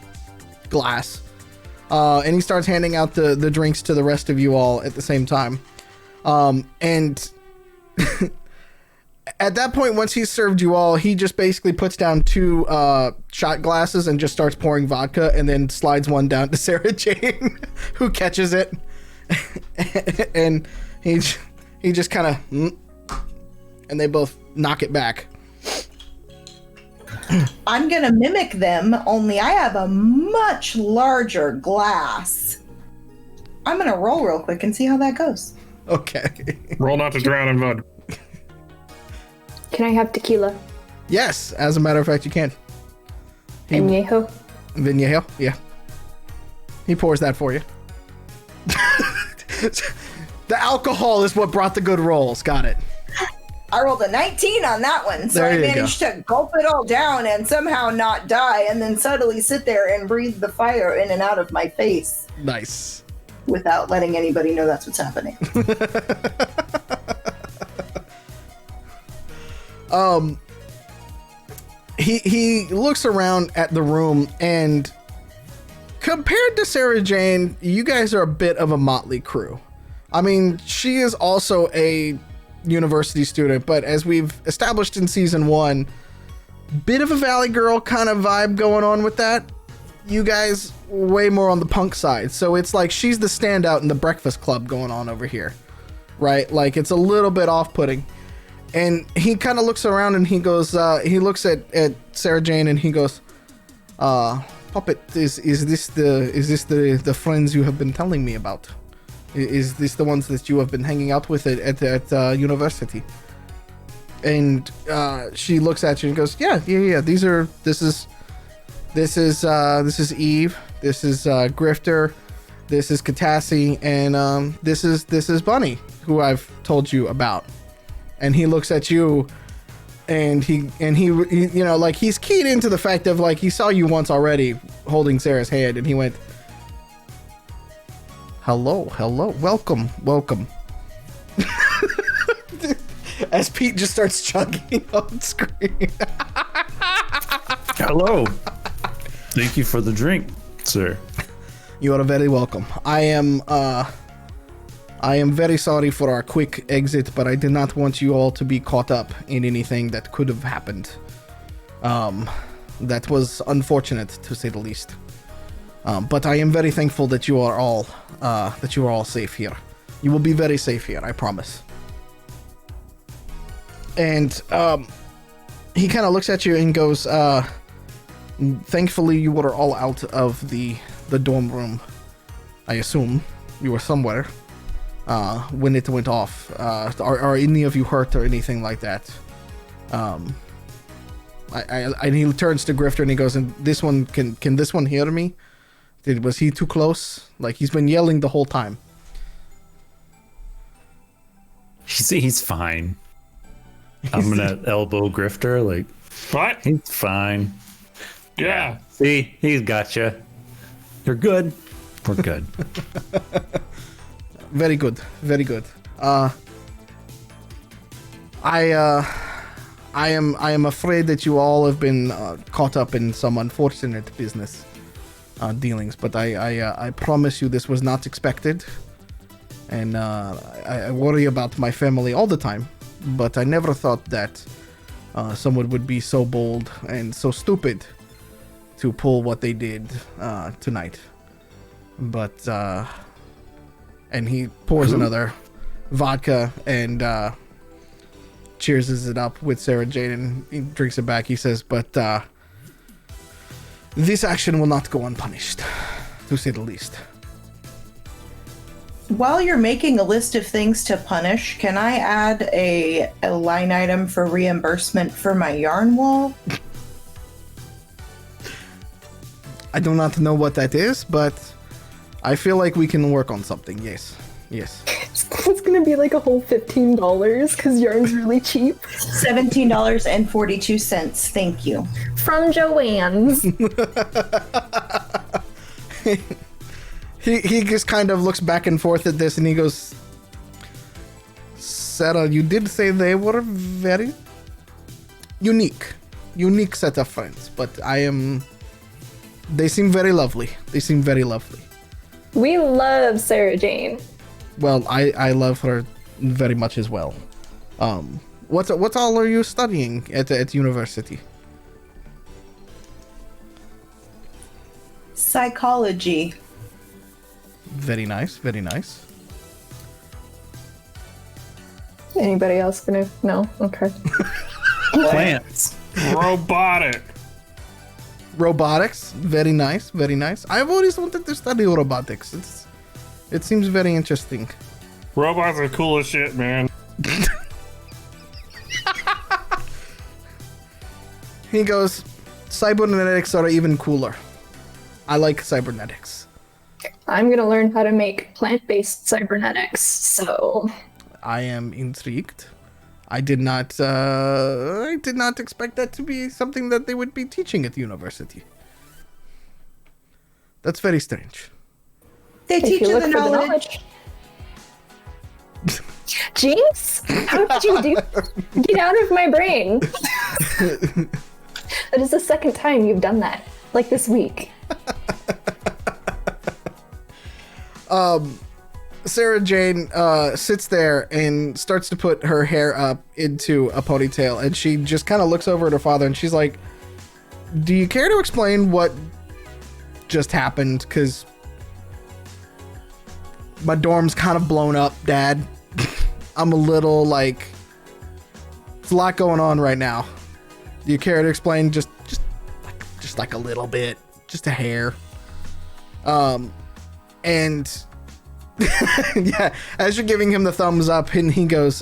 glass. And he starts handing out the drinks to the rest of you all at the same time. And at that point, once he's served you all, he just basically puts down 2 shot glasses and just starts pouring vodka, and then slides one down to Sarah Jane, who catches it. And he just kind of, and they both knock it back. I'm gonna mimic them, only I have a much larger glass. I'm gonna roll real quick and see how that goes. Okay. Roll not to drown in mud. Can I have tequila? Yes, as a matter of fact, you can. Añejo? Viñejo, yeah. He pours that for you. The alcohol is what brought the good rolls. Got it. I rolled a 19 on that one, so There I you managed to gulp it all down and somehow not die, and then subtly sit there and breathe the fire in and out of my face Nice. without letting anybody know that's what's happening. He looks around at the room, and compared to Sarah Jane, you guys are a bit of a motley crew. I mean, she is also a university student, but as we've established in season 1, bit of a Valley Girl kind of vibe going on with that. You guys way more on the punk side, so it's like she's the standout in the Breakfast Club going on over here, right? Like, it's a little bit off-putting. And he kind of looks around and he goes, he looks at Sarah Jane and he goes, Puppet, is this the friends you have been telling me about? Is this the ones that you have been hanging out with at university? And she looks at you and goes, yeah. This is Eve. This is Grifter. This is Catassie, and this is Bunny, who I've told you about. And he looks at you, and he you know, like, he's keyed into the fact of, like, he saw you once already holding Sarah's hand, and he went, hello, welcome. As Pete just starts chugging on screen. Hello. Thank you for the drink, sir. You are very welcome. I am very sorry for our quick exit, but I did not want you all to be caught up in anything that could have happened. That was unfortunate, to say the least. But I am very thankful that you are all safe here. You will be very safe here, I promise. And he kind of looks at you and goes, thankfully you were all out of the dorm room. I assume you were somewhere when it went off. Are any of you hurt or anything like that? And he turns to Grifter and he goes, and this one, can this one hear me? Was he too close? Like, he's been yelling the whole time. He's fine. I'm gonna elbow Grifter, like, What? he's fine. Yeah. See, he's gotcha. You're good. We're good. Very good. I am afraid that you all have been caught up in some unfortunate business dealings, but I promise you this was not expected, and I worry about my family all the time, but I never thought that someone would be so bold and so stupid to pull what they did tonight. But and he pours another vodka and cheerses it up with Sarah Jane, and he drinks it back. He says, but this action will not go unpunished, to say the least. While you're making a list of things to punish, can I add a line item for reimbursement for my yarn wall? I do not know what that is, but I feel like we can work on something. Yes. Yes. It's gonna be like a whole $15 because yarn's really cheap. $17.42. Thank you. From Joanne's. He just kind of looks back and forth at this and he goes, Sarah, you did say they were very unique set of friends, but they seem very lovely. We love Sarah Jane. Well, I love her very much as well. What all are you studying at university? Psychology. Very nice, very nice. Anybody else gonna? No? Okay. Plants. Robotics, very nice, very nice. I've always wanted to study robotics. It seems very interesting. Robots are cool as shit, man. He goes, cybernetics are even cooler. I like cybernetics. I'm gonna learn how to make plant-based cybernetics, so... I am intrigued. I did not expect that to be something that they would be teaching at university. That's very strange. They teach you the knowledge. Jinx? How did you do? Get out of my brain. That is the second time you've done that, like this week. Sarah Jane sits there and starts to put her hair up into a ponytail, and she just kind of looks over at her father and she's like, do you care to explain what just happened? Because my dorm's kind of blown up, Dad. I'm a little like, there's a lot going on right now. Do you care to explain just like a little bit, just a hair? And yeah, as you're giving him the thumbs up, and he goes,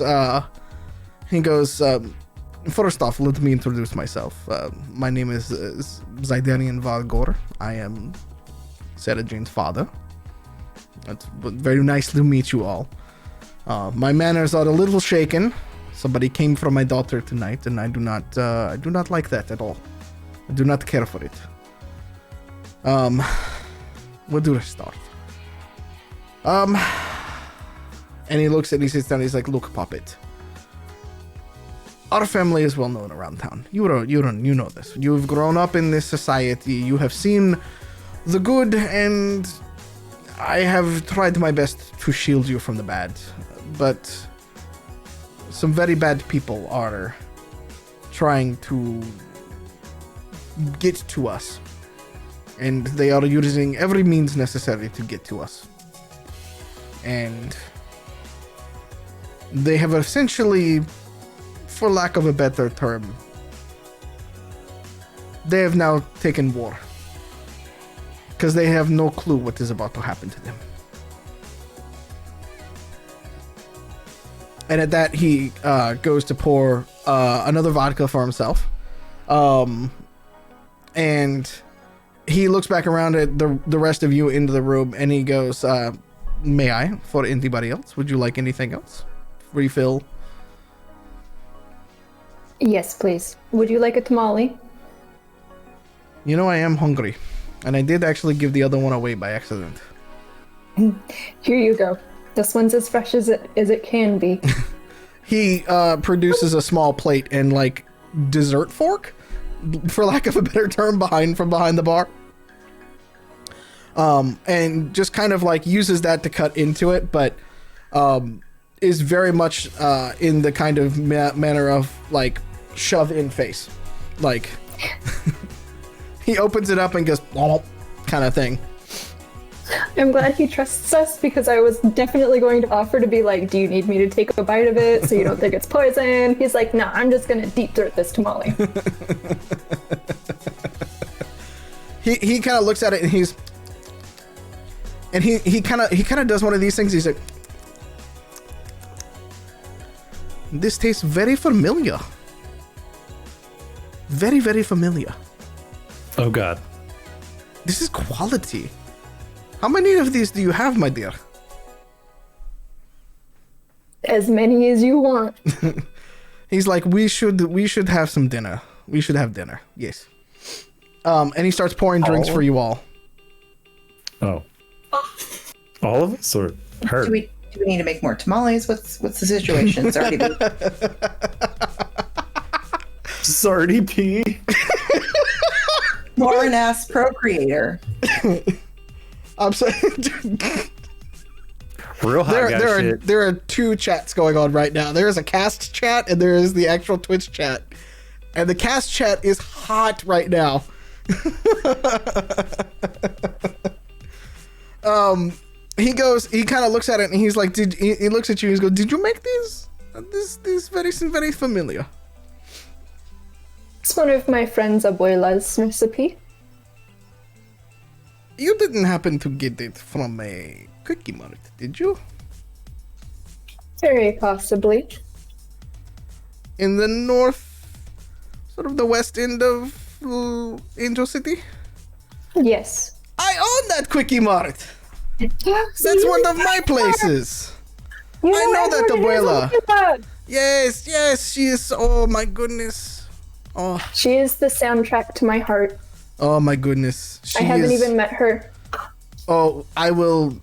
first off, let me introduce myself. My name is Zydarian Valgor. I am Sarah Jane's father. It's very nice to meet you all. My manners are a little shaken. Somebody came for my daughter tonight, and I do not like that at all. I do not care for it. Where do I start? And he looks and he sits down. He's like, "Look, Puppet. Our family is well known around town. You know this. You've grown up in this society. You have seen the good, and I have tried my best to shield you from the bad. But some very bad people are trying to get to us, and they are using every means necessary to get to us. And they have essentially, for lack of a better term, they have now taken war. Because they have no clue what is about to happen to them. And at that, he goes to pour another vodka for himself. And he looks back around at the rest of you into the room, and he goes, may I, for anybody else? Would you like anything else? Refill? Yes, please. Would you like a tamale? You know, I am hungry. And I did actually give the other one away by accident. Here you go. This one's as fresh as it can be. He produces a small plate and like dessert fork, for lack of a better term, from behind the bar. And just kind of like uses that to cut into it, but is very much in the kind of manner of like shove in face. Like he opens it up and goes, oh, kind of thing. I'm glad he trusts us, because I was definitely going to offer to be like, do you need me to take a bite of it so you don't think it's poison? He's like, no, I'm just going to deep throat this tamale. He kind of looks at it and he's, And he kind of does one of these things. He's like, this tastes very familiar. Very, very familiar. Oh God. This is quality. How many of these do you have, my dear? As many as you want. He's like, we should have some dinner. We should have dinner. Yes. And he starts pouring drinks for you all. Oh. All of us or her? Do we need to make more tamales? What's the situation? It's already been... Sardy P. Foreign ass procreator. I'm sorry. Real hot guy shit. There are two chats going on right now. There is a cast chat and there is the actual Twitch chat. And the cast chat is hot right now. He kind of looks at it and he's like, he looks at you and he goes, did you make these? This very familiar. It's one of my friend's abuela's recipe. You didn't happen to get it from a Quickie Mart, did you? Very possibly. In the north, sort of the west end of Angel City? Yes. I own that Quickie Mart. That's one of my places. I know that abuela. Yes, she is. Oh my goodness. Oh. She is the soundtrack to my heart. Oh my goodness. I haven't even met her. Oh, I will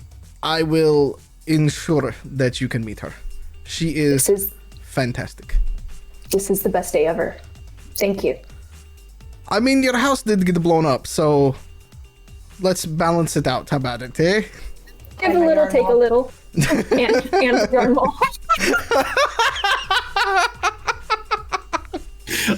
ensure that you can meet her. She is fantastic. This is the best day ever. Thank you. I mean, your house did get blown up, so let's balance it out. How about it, eh? Give a little, take a little. and yarn ball.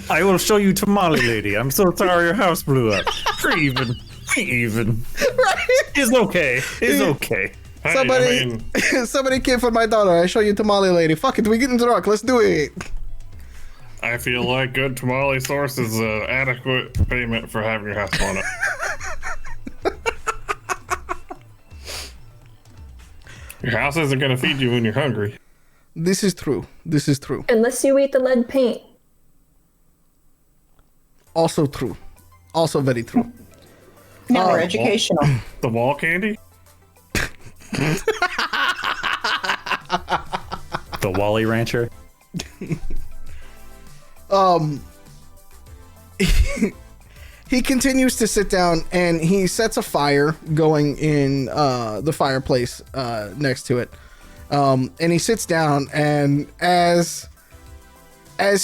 I will show you tamale lady. I'm so sorry your house blew up. We're even. Right? It's okay. It's okay. Hey, Somebody came for my daughter. I show you tamale lady. Fuck it, we getting drunk. Let's do it. I feel like good tamale source is adequate payment for having your house blown up. Your house isn't going to feed you when you're hungry. This is true. Unless you eat the lead paint. Also true. Also very true. Now we're educational. The wall candy? The Wally Rancher. He continues to sit down and he sets a fire going in the fireplace next to it. And he sits down, and as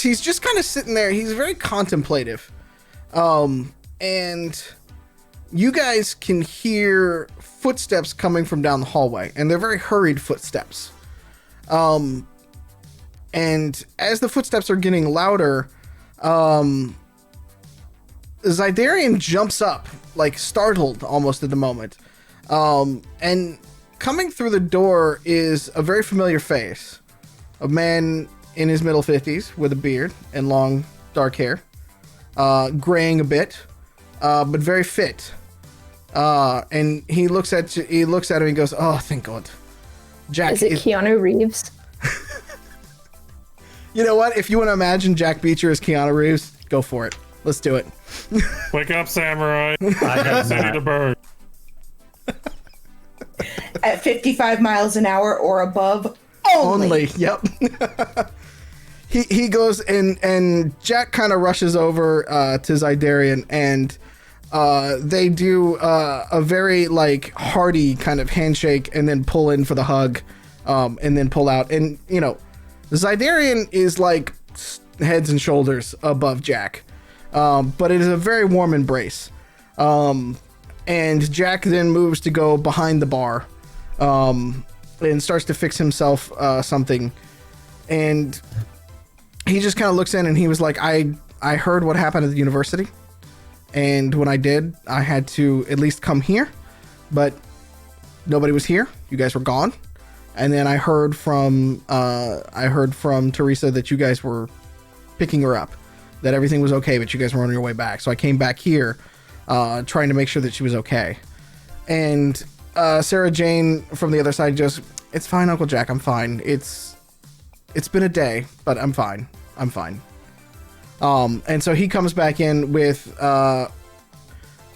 he's just kind of sitting there, he's very contemplative. And you guys can hear footsteps coming from down the hallway, and they're very hurried footsteps. And as the footsteps are getting louder, Zydarian jumps up, like startled almost at the moment. And coming through the door is a very familiar face. A man in his middle 50s with a beard and long dark hair. Graying a bit, but very fit. And he looks at him and goes, "Oh, thank God." Jack, is it Keanu Reeves? You know what? If you want to imagine Jack Beecher as Keanu Reeves, go for it. Let's do it. Wake up, samurai. I have City not. to burn. At 55 miles an hour or above only. Yep. He goes and Jack kind of rushes over to Zydarian, and they do a very like hearty kind of handshake and then pull in for the hug, and then pull out. And you know, Zydarian is like heads and shoulders above Jack, but it is a very warm embrace. And Jack then moves to go behind the bar, and starts to fix himself something, and he just kind of looks in and he was like, I heard what happened at the university, and when I did, I had to at least come here, but nobody was here. You guys were gone. And then I heard from Teresa that you guys were picking her up, that everything was okay, but you guys were on your way back. So I came back here, trying to make sure that she was okay. And Sarah Jane from the other side just, it's fine, Uncle Jack, I'm fine. It's been a day, but I'm fine. I'm fine. And so he comes back in with,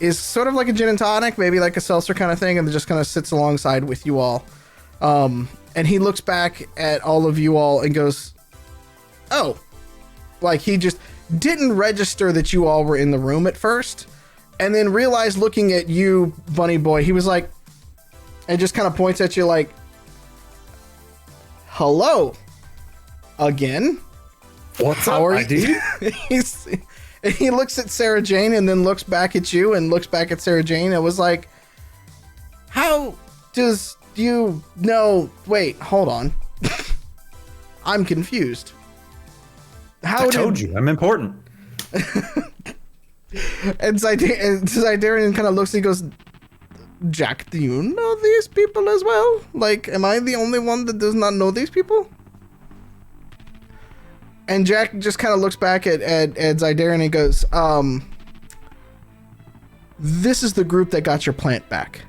is sort of like a gin and tonic, maybe like a seltzer kind of thing, and just kind of sits alongside with you all. And he looks back at all of you all and goes, oh, like he just didn't register that you all were in the room at first, and then realized looking at you, Bunny Boy, he was like, and just kind of points at you like, hello again. What's How up, are ID? He looks at Sarah Jane and then looks back at you and looks back at Sarah Jane and was like, how does you know? Wait, hold on. I'm confused. I told you, I'm important. And Zidarian kind of looks and he goes, Jack, do you know these people as well? Like, am I the only one that does not know these people? And Jack just kind of looks back at Zidarian and he goes, this is the group that got your plant back.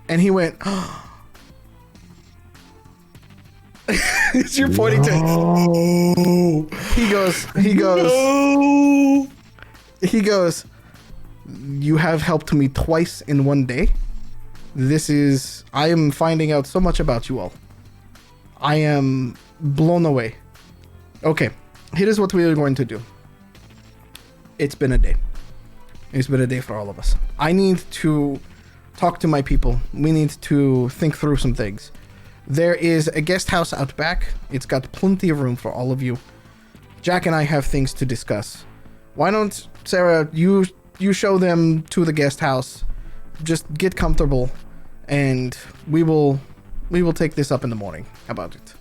And he went, you're pointing to. He goes, you have helped me twice in one day. I am finding out so much about you all. I am blown away. Okay, here is what we are going to do. It's been a day. It's been a day for all of us. I need to talk to my people. We need to think through some things. There is a guest house out back. It's got plenty of room for all of you. Jack and I have things to discuss. Why don't, Sarah, you show them to the guest house. Just get comfortable, and we will take this up in the morning. How about it?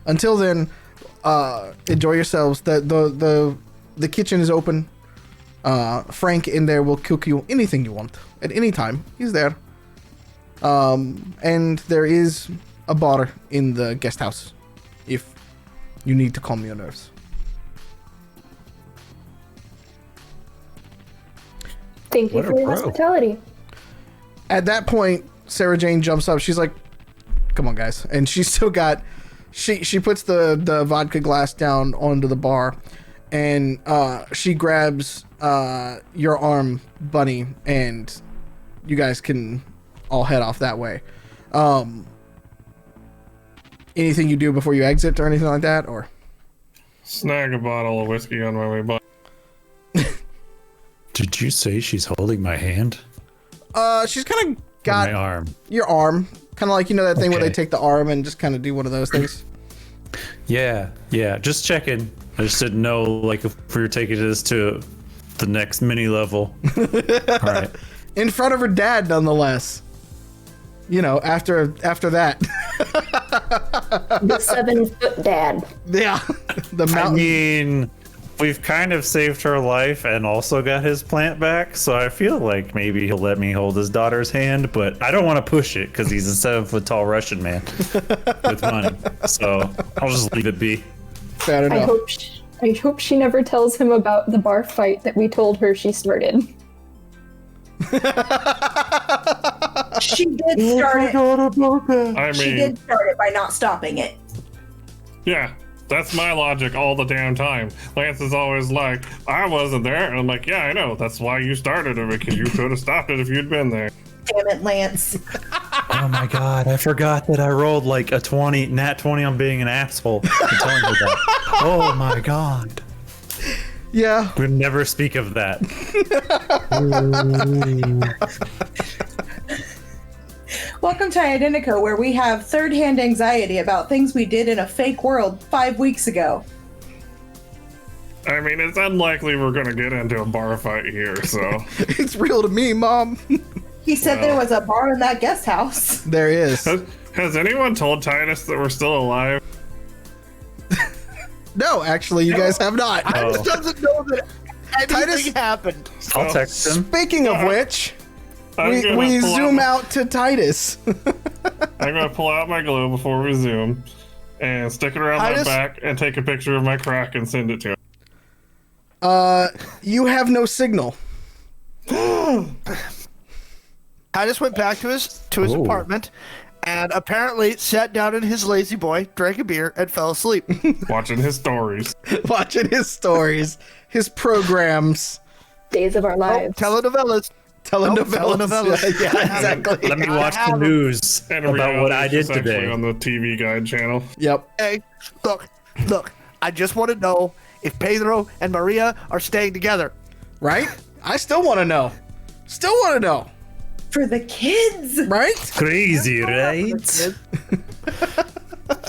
Until then, enjoy yourselves. The kitchen is open. Frank in there will cook you anything you want at any time. He's there. And there is a bar in the guest house if you need to calm your nerves. Thank you for your hospitality. At that point, Sarah Jane jumps up. She's like, come on, guys. And she's still got... She puts the vodka glass down onto the bar, and she grabs your arm, Bunny, and you guys can all head off that way. Anything you do before you exit or anything like that, or? Snag a bottle of whiskey on my way by. Did you say she's holding my hand? She's kind of got my arm. Your arm, kind of like, you know that thing where Okay. they take the arm and just kind of do one of those things. Yeah, just checking. I just didn't know, like, if we were taking this to the next mini level. All right. In front of her dad, nonetheless. You know, after that. The 7-foot dad. Yeah, the I mountain. mean, we've kind of saved her life and also got his plant back, so I feel like maybe he'll let me hold his daughter's hand, but I don't want to push it because he's a 7-foot tall Russian man with money. So I'll just leave it be. Fair enough. I hope she never tells him about the bar fight that we told her she started. She did start it. I She mean, did start it by not stopping it. yeah, that's my logic all the damn time. Lance is always like, I wasn't there. And I'm like, yeah, I know. That's why you started it, because you could have stopped it if you'd been there. Damn it, Lance. Oh my god, I forgot that I rolled like a 20, nat 20 on being an asshole. I'm telling her that. Oh my god. Yeah. We'd never speak of that. Welcome to Identico, where we have third-hand anxiety about things we did in a fake world 5 weeks ago. I mean, it's unlikely we're going to get into a bar fight here, so. It's real to me, Mom. He said there was a bar in that guest house. There is. Has anyone told Titus that we're still alive? No, actually, you guys have not. Titus doesn't know that anything Titus- happened. I'll text him. Speaking of which, I'm gonna we pull zoom out to Titus. I'm going to pull out my glow before we zoom and stick it around my Titus? back and take a picture of my crack and send it to him. You have no signal. Titus went back to his apartment, and apparently sat down in his lazy boy, drank a beer, and fell asleep. Watching his stories. Watching his stories, his programs. Days of our lives. Telenovelas. Telenovelas. Yeah, exactly. Let me watch the news And about what I reality is did just actually today. on the TV Guide channel. Yep. Hey, look. I just want to know if Pedro and Maria are staying together. Right? I still want to know. Still want to know. For the kids. Right? Crazy, right?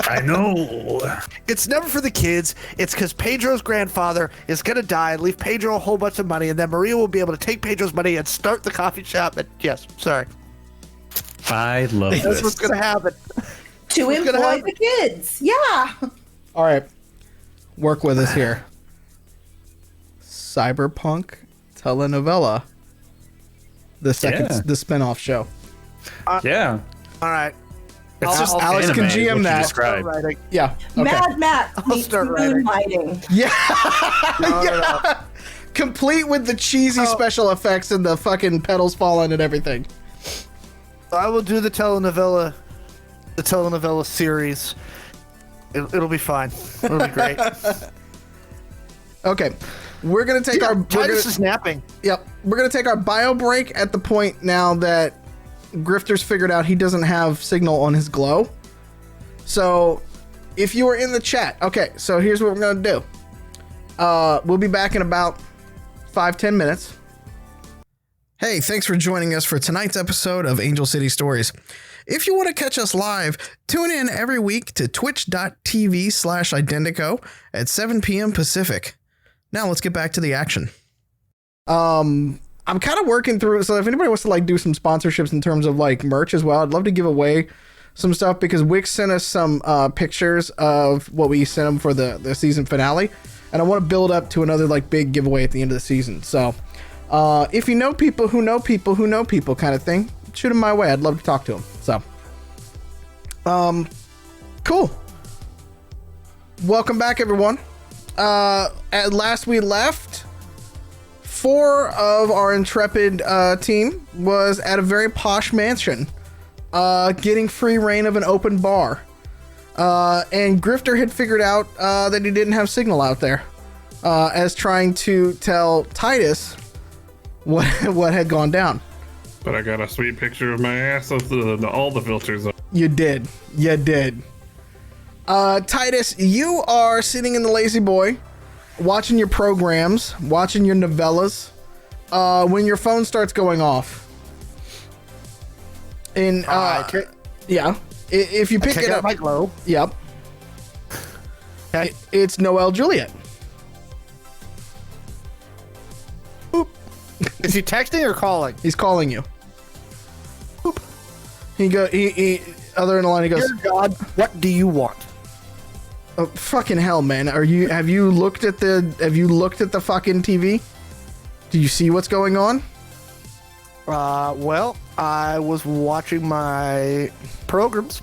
I know. It's never for the kids. It's because Pedro's grandfather is going to die and leave Pedro a whole bunch of money, and then Maria will be able to take Pedro's money and start the coffee shop. And yes, sorry. I love That's this. what's going to happen. To What's gonna employ happen? the kids. Yeah. All right. Work with us here. Cyberpunk telenovela. The spinoff show. Yeah. All right. It's just Alex can anime, GM what you that. described. Writing. Yeah. Okay. Mad Matt I'll meets start writing. moonlighting. Yeah. Complete with the cheesy special effects and the fucking petals falling and everything. I will do the telenovela series. It'll be fine. It'll be great. Okay. We're gonna take our Titus is napping. Yep. We're gonna take our bio break at the point now that Grifter's figured out he doesn't have signal on his glow. So if you were in the chat, okay, so here's what we're gonna do. We'll be back in about 5-10 minutes. Hey, thanks for joining us for tonight's episode of Angel City Stories. If you want to catch us live, tune in every week to twitch.tv/Identico at 7 p.m. Pacific. Now let's get back to the action. I'm kind of working through, so if anybody wants to like do some sponsorships in terms of like merch as well, I'd love to give away some stuff because Wix sent us some pictures of what we sent them for the season finale, and I want to build up to another like big giveaway at the end of the season. So if you know people who know people who know people kind of thing, shoot them my way. I'd love to talk to them. So cool. Welcome back, everyone. At last we left, 4 of our intrepid team was at a very posh mansion, getting free reign of an open bar. And Grifter had figured out that he didn't have signal out there, as trying to tell Titus what had gone down. But I got a sweet picture of my ass with all the filters on. You did. Titus, you are sitting in the lazy boy, watching your programs, watching your novellas, when your phone starts going off. And yeah, if you pick Check it out up, my glow. yep, Okay. it's Noel Juliet. Is he texting or calling? He's calling you. He other end of the line. He goes, Dear God, what do you want? oh, fucking hell, man. Have you looked at the fucking TV? Do you see what's going on? Well, I was watching my programs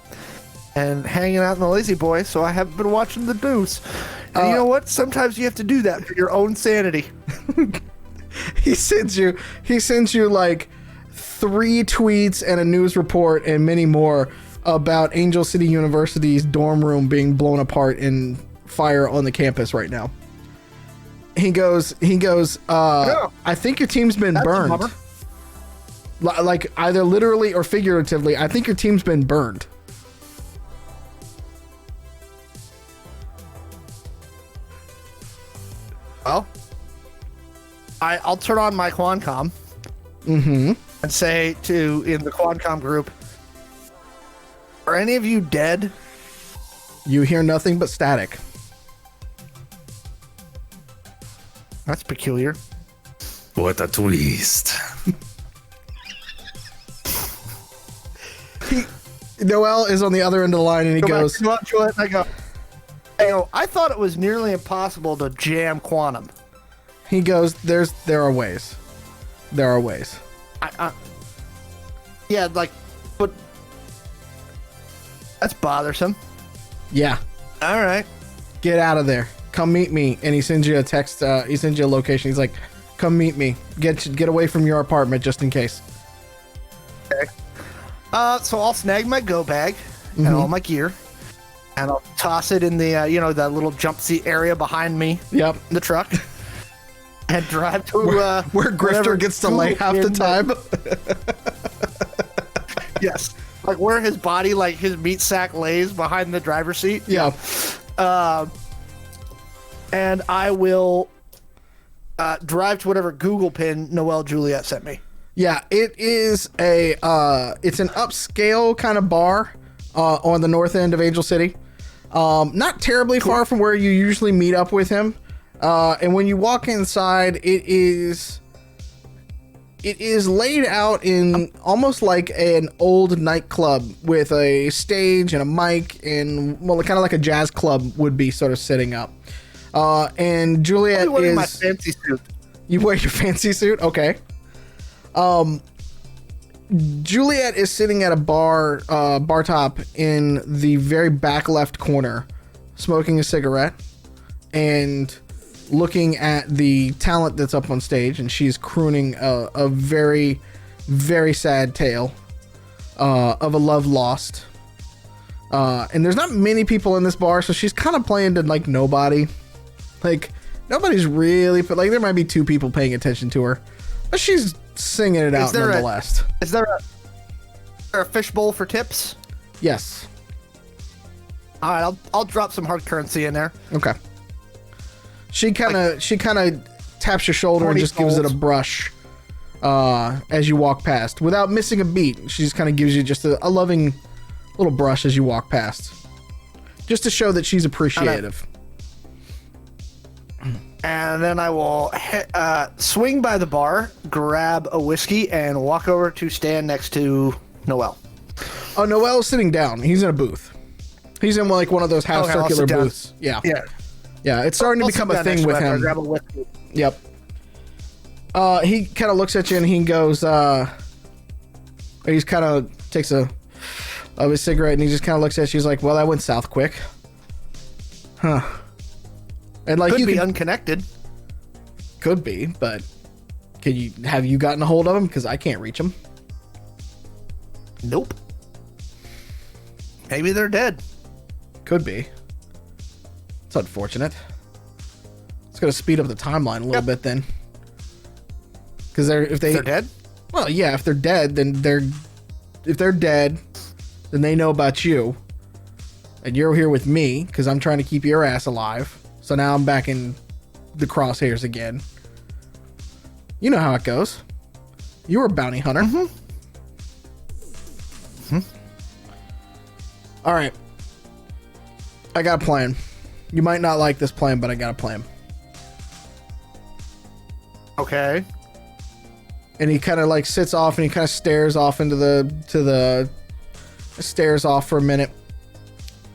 and hanging out in the lazy boy, so I haven't been watching the news. And you know what? Sometimes you have to do that for your own sanity. He sends you like 3 tweets and a news report and many more about Angel City University's dorm room being blown apart in fire on the campus right now. He goes, I think your team's been That's a burned. bummer. Like either literally or figuratively, I think your team's been burned. Well, I'll turn on my Quancom Mm-hmm. and say in the Quancom group, are any of you dead? You hear nothing but static. That's peculiar. What a twist. Noel is on the other end of the line and he goes, Go back to it, I go, I thought it was nearly impossible to jam Quantum. there are ways. There are ways. Yeah, like, but that's bothersome. Yeah. All right. Get out of there. Come meet me. And he sends you a text. He sends you a location. He's like, come meet me. Get away from your apartment just in case. So I'll snag my go bag and all my gear, and I'll toss it in the that little jump seat area behind me. Yep. In the truck, and drive to where Grifter gets to lay half the time. Yes, like where his body, like his meat sack, lays behind the driver's seat. Yeah. And I will drive to whatever Google pin Noelle Juliet sent me. Yeah, it is it's an upscale kind of bar on the north end of Angel City. Not terribly far from where you usually meet up with him. And when you walk inside, it is laid out in almost like an old nightclub with a stage and a mic and, well, kind of like a jazz club would be sort of sitting up. And Juliet I'm wearing is... my fancy suit. You wear your fancy suit? Okay. Juliet is sitting at a bar top in the very back left corner, smoking a cigarette and looking at the talent that's up on stage, and she's crooning a very, very sad tale of a love lost. And there's not many people in this bar, so she's kind of playing to like nobody. Like nobody's really, but like there might be 2 people paying attention to her, but she's singing it out nonetheless. Is there a fishbowl for tips? Yes. All right, I'll drop some hard currency in there. Okay. She kind of taps your shoulder and just gives it a brush as you walk past without missing a beat. She just kind of gives you just a loving little brush as you walk past, just to show that she's appreciative. And then I will swing by the bar, grab a whiskey, and walk over to stand next to Noelle. Oh, Noelle's sitting down. He's in a booth. He's in like one of those half circular booths. Yeah. Yeah, it's starting to become a thing with him. Grab a whiskey. Yep. He kind of looks at you and he goes, he's kind of takes of his cigarette and he just kind of looks at you. He's like, well, that went south quick. Huh. And like Could be unconnected. Could be, but have you gotten a hold of him? Because I can't reach him. Nope. Maybe they're dead. Could be. It's unfortunate. It's going to speed up the timeline a little bit then. Because if they're dead? Well, yeah, if they're dead, then if they're dead, then they know about you. And you're here with me because I'm trying to keep your ass alive. So now I'm back in the crosshairs again. You know how it goes. You were a bounty hunter. All right. I got a plan. You might not like this plan, but I got a plan. Okay. And he kind of like sits off and he kind of stares off stares off for a minute.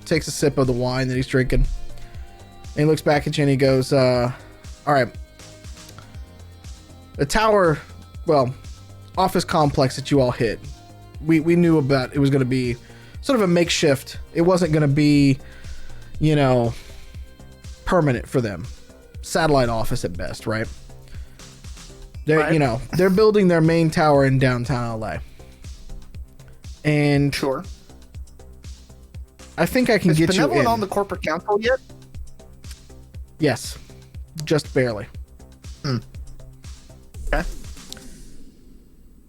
Takes a sip of the wine that he's drinking. And he looks back at you and he goes, all right. The tower, well, office complex that you all hit. We knew about it was going to be sort of a makeshift. It wasn't going to be, permanent for them. Satellite office at best, right? They're, they're building their main tower in downtown LA. And sure. I think I can get you in. Benevolent on the corporate council yet? Yes. Just barely. Okay.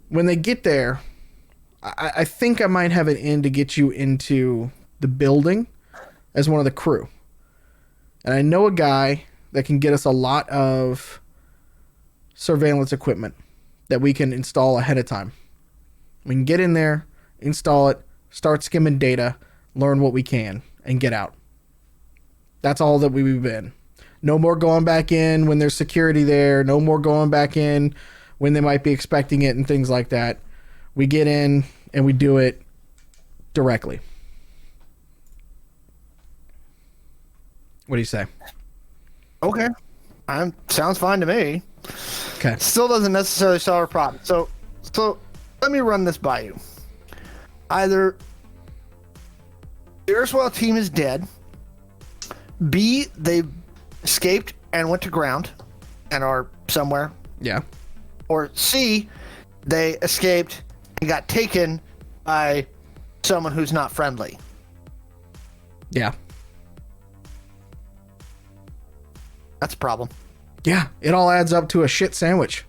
When they get there, I think I might have it in to get you into the building as one of the crew. And I know a guy that can get us a lot of surveillance equipment that we can install ahead of time. We can get in there, install it, start skimming data, learn what we can, and get out. That's all that we've been. No more going back in when there's security there. No more going back in when they might be expecting it and things like that. We get in and we do it directly. What do you say? Okay. Sounds fine to me. Okay. Still doesn't necessarily solve our problem. So let me run this by you. Either the Earthwell team is dead. B, they escaped and went to ground and are somewhere. Yeah. Or C, they escaped and got taken by someone who's not friendly. Yeah. That's a problem. Yeah, it all adds up to a shit sandwich.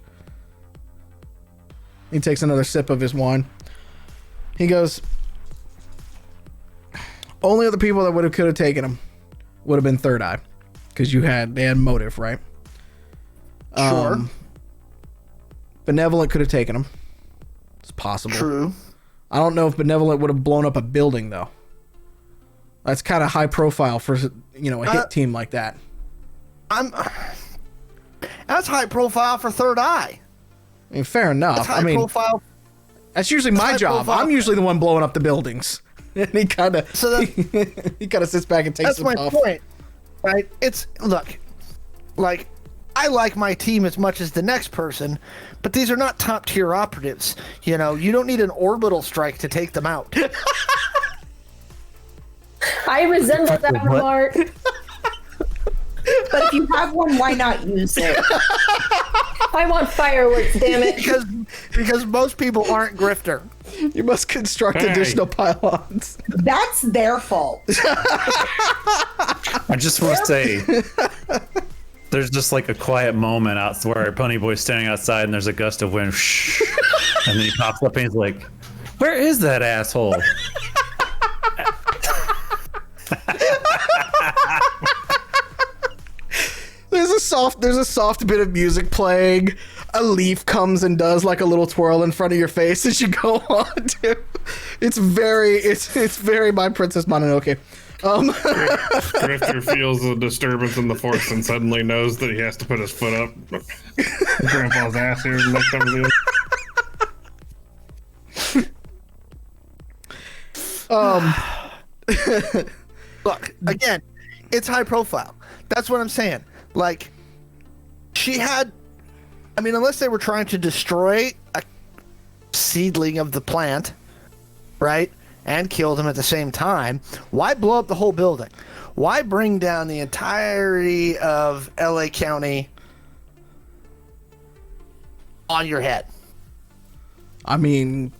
He takes another sip of his wine. He goes, only other people that could have taken him would have been Third Eye, because they had motive, right? Sure. Benevolent could have taken him. It's possible. True. I don't know if Benevolent would have blown up a building, though. That's kind of high profile for, a hit team like that. That's high profile for Third Eye. I mean, fair enough. That's high profile. That's usually my job. Profile. I'm usually the one blowing up the buildings. And he kind of sits back and takes That's some my puff. point, right? I like my team as much as the next person, but these are not top tier operatives. You don't need an orbital strike to take them out. I resemble that remark. But if you have one, why not use it? I want fireworks, damn it. because most people aren't grifter. You must construct additional pylons. That's their fault. I just want to say, there's just like a quiet moment out where Pony Boy's standing outside and there's a gust of wind, and then he pops up and he's like, "Where is that asshole?" There's a soft bit of music playing. A leaf comes and does like a little twirl in front of your face as you go on to. It's very My Princess Mononoke. Grifter feels a disturbance in the force and suddenly knows that he has to put his foot up Grandpa's ass here and next over the Look, again, it's high profile. That's what I'm saying. Like, unless they were trying to destroy a seedling of the plant, right, and kill them at the same time, why blow up the whole building? Why bring down the entirety of LA County on your head? I mean,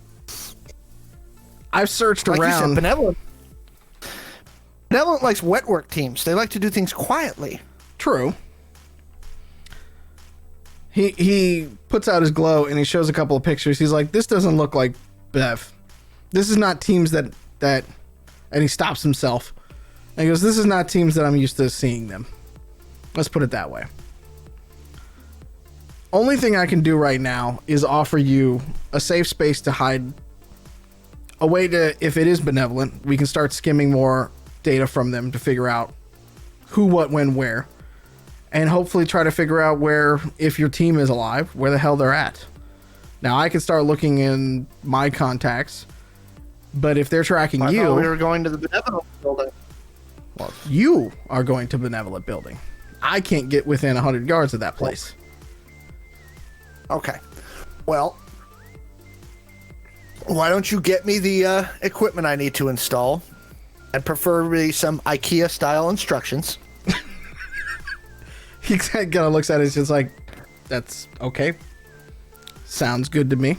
I've searched Like around. you said, Benevolent likes wet work teams. They like to do things quietly. True. He puts out his glow and he shows a couple of pictures. He's like, this doesn't look like Bev. This is not teams that and he stops himself. And he goes, this is not teams that I'm used to seeing them. Let's put it that way. Only thing I can do right now is offer you a safe space to hide. A way to, if it is Benevolent, we can start skimming more data from them to figure out who, what, when, where. And hopefully try to figure out where, if your team is alive, where the hell they're at. Now, I can start looking in my contacts, but if they're tracking I you... thought we were going to the Benevolent building. Well, you are going to Benevolent building. I can't get within 100 yards of that place. Okay. Well, why don't you get me the equipment I need to install, and preferably some IKEA-style instructions. He kind of looks at it and just like, that's okay. Sounds good to me.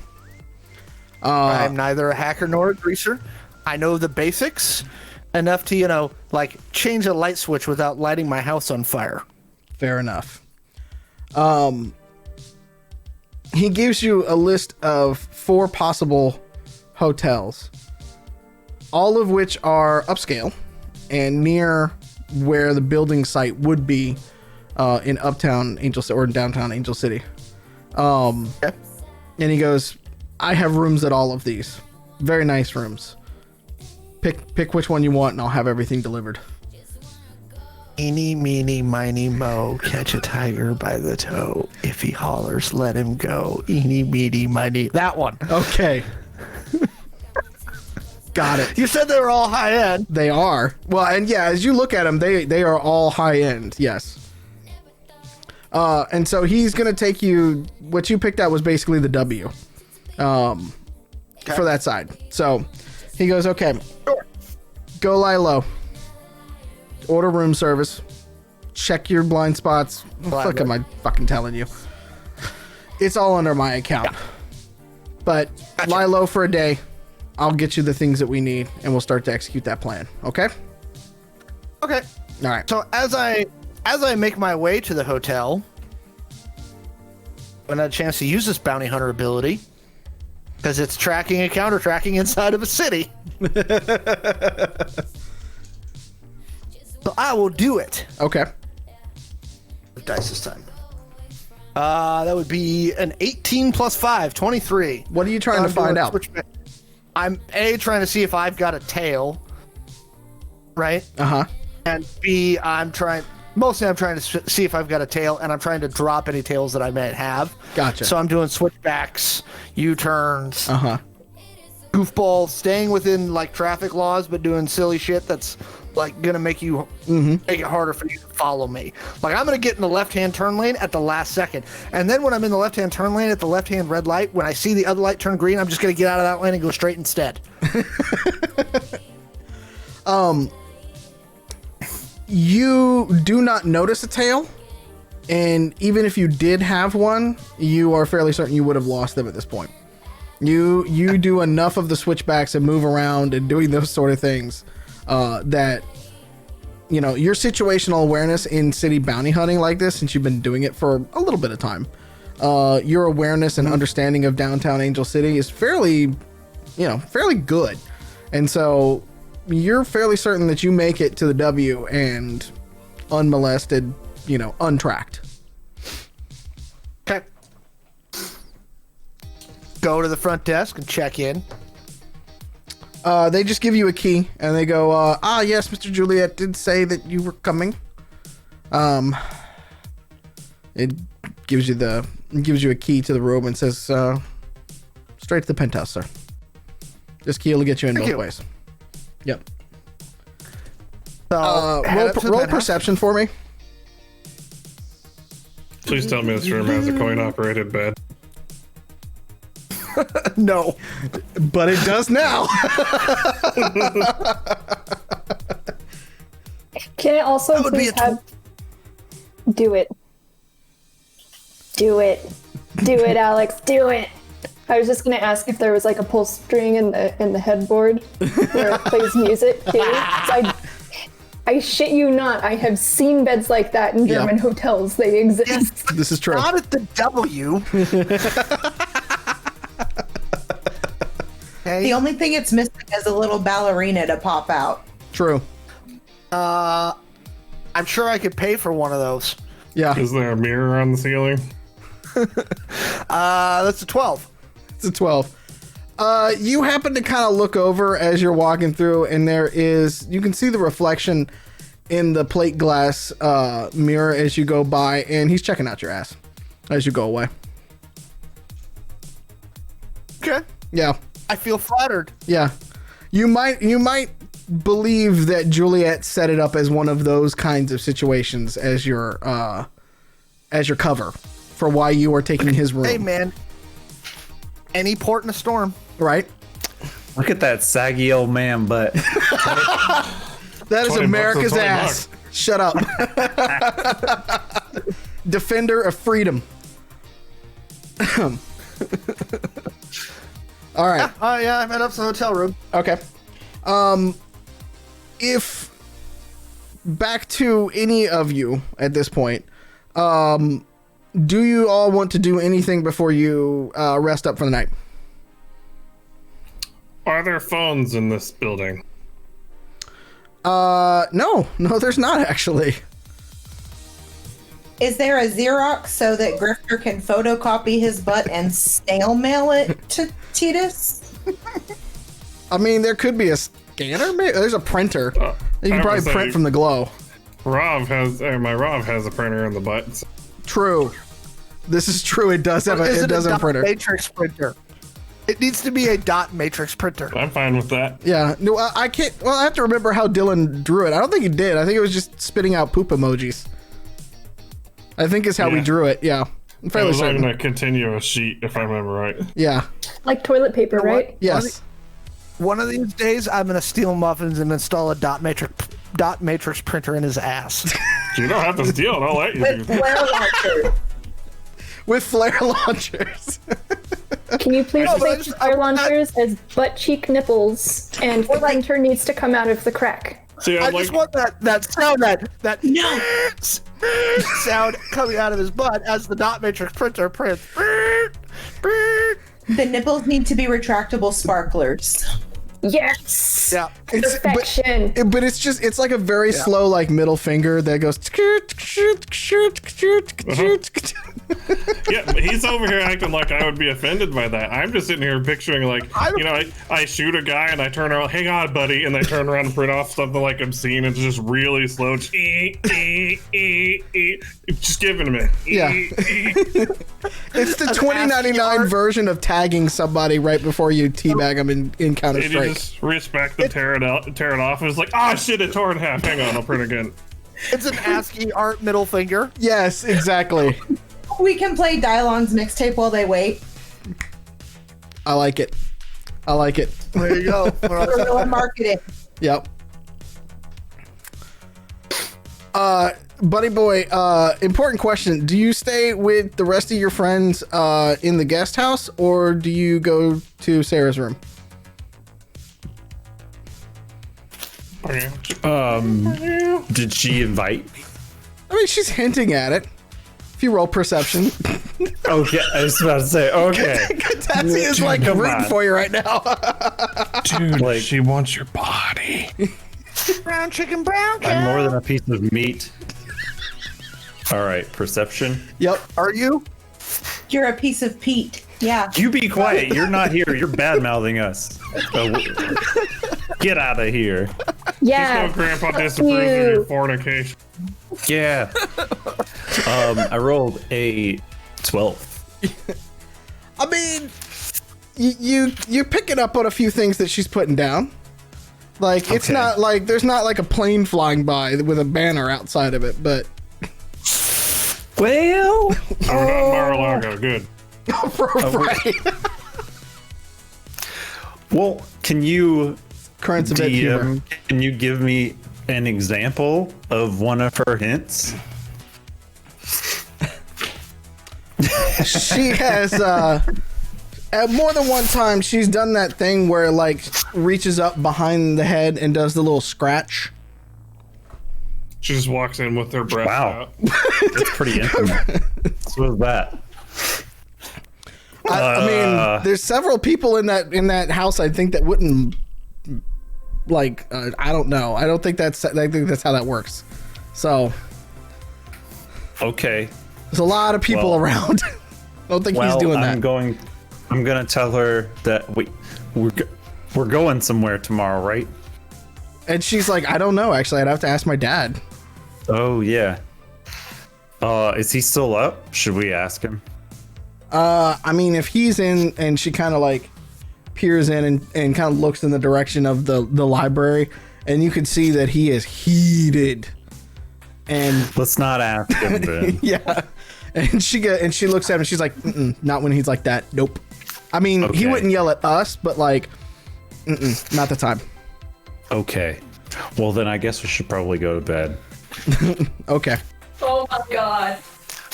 I'm neither a hacker nor a greaser. I know the basics enough to, change a light switch without lighting my house on fire. Fair enough. He gives you a list of 4 possible hotels, all of which are upscale and near where the building site would be in uptown Angel City or in downtown Angel City. Okay. And he goes, I have rooms at all of these. Very nice rooms. Pick which one you want and I'll have everything delivered. Eeny, meeny, miny, mo, catch a tiger by the toe. If he hollers, let him go. Eeny, meeny, miny. That one. Okay. Got it. You said they were all high end. They are. Well, and yeah, as you look at them, they are all high end. Yes. And so he's going to take you, what you picked out was basically the W for that side. So he goes, okay, Sure. go lie low. Order room service. Check your blind spots. What the fuck am I fucking telling you? It's all under my account. But lie low for a day. I'll get you the things that we need, and we'll start to execute that plan. Okay. Okay. All right. So as I make my way to the hotel, when I had a chance to use this bounty hunter ability, because it's tracking and counter tracking inside of a city. So I will do it. Okay. Dice this time. That would be an 18 plus 5, 23. What are you trying to find out? I'm A, trying to see if I've got a tail, right? Uh-huh. And B, I'm trying to see if I've got a tail, and I'm trying to drop any tails that I might have. Gotcha. So I'm doing switchbacks, U-turns, Uh-huh. goofball, staying within like traffic laws, but doing silly shit that's like gonna make you make it harder for you to follow me. Like I'm gonna get in the left-hand turn lane at the last second, and then when I'm in the left-hand turn lane at the left-hand red light, when I see the other light turn green, I'm just gonna get out of that lane and go straight instead. You do not notice a tail, and even if you did have one, you are fairly certain you would have lost them at this point. You do enough of the switchbacks and move around and doing those sort of things that, you know, your situational awareness in city bounty hunting like this, since you've been doing it for a little bit of time, your awareness and understanding of downtown Angel City is fairly good. And so you're fairly certain that you make it to the W and unmolested, you know, untracked. Okay. Go to the front desk and check in. They just give you a key and they go, yes, Mr. Juliet did say that you were coming. It gives you a key to the room and says, straight to the penthouse, sir. This key will get you in both ways. Yep. So, roll perception for me. Please tell me this room has a coin-operated bed. No. But it does now. Can it also would be please a have... Do it. Do it. Do it, Alex. Do it. I was just gonna ask if there was like a pull string in the headboard where it plays music too. So I shit you not, I have seen beds like that in German hotels. They exist. This is true. Not at the W. Okay. The only thing it's missing is a little ballerina to pop out. True. I'm sure I could pay for one of those. Yeah. Is there a mirror on the ceiling? That's a 12. It's a 12. You happen to kind of look over as you're walking through, and you can see the reflection in the plate glass mirror as you go by, and he's checking out your ass as you go away. Okay. Yeah. I feel flattered. Yeah. You might believe that Juliet set it up as one of those kinds of situations as your cover for why you are taking his room. Hey, man. Any port in a storm. Right? Look at that saggy old man butt. That is $20 America's or $20. ass. Shut up. Defender of freedom. All right. Yeah, I'm heading up to the hotel room. Okay. If back to any of you at this point, do you all want to do anything before you rest up for the night? Are there phones in this building? No, there's not actually. Is there a Xerox so that Grifter can photocopy his butt and snail mail it to Titus? I mean, there could be a scanner. Maybe there's a printer. You can I probably would say print from the glow. my Rob has a printer in the butt. So True. This is true. It does have a dot printer. matrix printer. It needs to be a dot matrix printer. I'm fine with that. Yeah. No, I can't. Well, I have to remember how Dylan drew it. I don't think he did. I think it was just spitting out poop emojis. I think is how we Yeah. drew it. Yeah. I'm It fairly was on certain. a continuous sheet, if I remember right. Yeah. Like toilet paper, You know what? right? Yes. One of these days, I'm gonna steal muffins and install a dot matrix printer in his ass. You don't have to steal it. I'll let you With do. flare launcher. With flare launchers. Can you please No, but I say just- fire I- launchers as butt cheek nipples and the printer needs to come out of the crack? See, I I'm just like, want that sound, that sound coming out of his butt as the dot matrix printer prints. The nipples need to be retractable sparklers. Yes! Yeah. Perfection. But it's like a very slow like middle finger that goes. yeah, but he's over here acting like I would be offended by that. I'm just sitting here picturing like, I shoot a guy and I turn around, hang on, buddy, and I turn around and print off something like obscene. It's just really slow. Just give it a minute. Yeah. It's the 2099 version of tagging somebody right before you teabag them in Counter And you Strike. just respect them, tear it off, and it's like, ah, shit, it tore in half. Hang on, I'll print again. It's an ASCII art middle finger. Yes, exactly. We can play Dylon's mixtape while they wait. I like it. There you go. Guerrilla marketing. Yep. Buddy boy, important question. Do you stay with the rest of your friends in the guest house, or do you go to Sarah's room? Did she invite? I mean, she's hinting at it. If you roll perception. Okay, I was about to say, okay. Catassie is like Come rooting on. for you right now. Dude, Like- she wants your body. Brown chicken, brown I'm more than a piece of meat. All right, perception. Yep. Are you? You're a piece of Pete. Yeah. You be quiet. You're not here. You're bad mouthing us. Get out of here. Yeah. No, Grandpa disapproves of your fornication. Yeah. I rolled a 12. I mean, you're picking up on a few things that she's putting down. Like, it's Okay. not like there's not like a plane flying by with a banner outside of it, but Well, We're not Mar-a-Lago. Good. right. well, can you Currents of it humor. DM, can you give me an example of one of her hints? She has at more than one time she's done that thing where it, like, reaches up behind the head and does the little scratch. She just walks in with her breath Wow. out. That's pretty intimate. What was that? I mean, there's several people in that house I think that wouldn't like. I don't know. I think that's how that works. So Okay. there's a lot of people Well- around. I don't think he's doing that. I'm gonna tell her that we're going somewhere tomorrow, right? And she's like, I don't know. Actually, I'd have to ask my dad. Oh yeah. Is he still up? Should we ask him? I mean, if he's in, and she kind of like peers in and kind of looks in the direction of the library, and you can see that he is heated. And Let's not ask him then. yeah, and she looks at him and she's like, not when he's like that. Nope. I mean, he Okay. wouldn't yell at us, but like, not the time. Okay. Well, then I guess we should probably go to bed. Okay. Oh my god.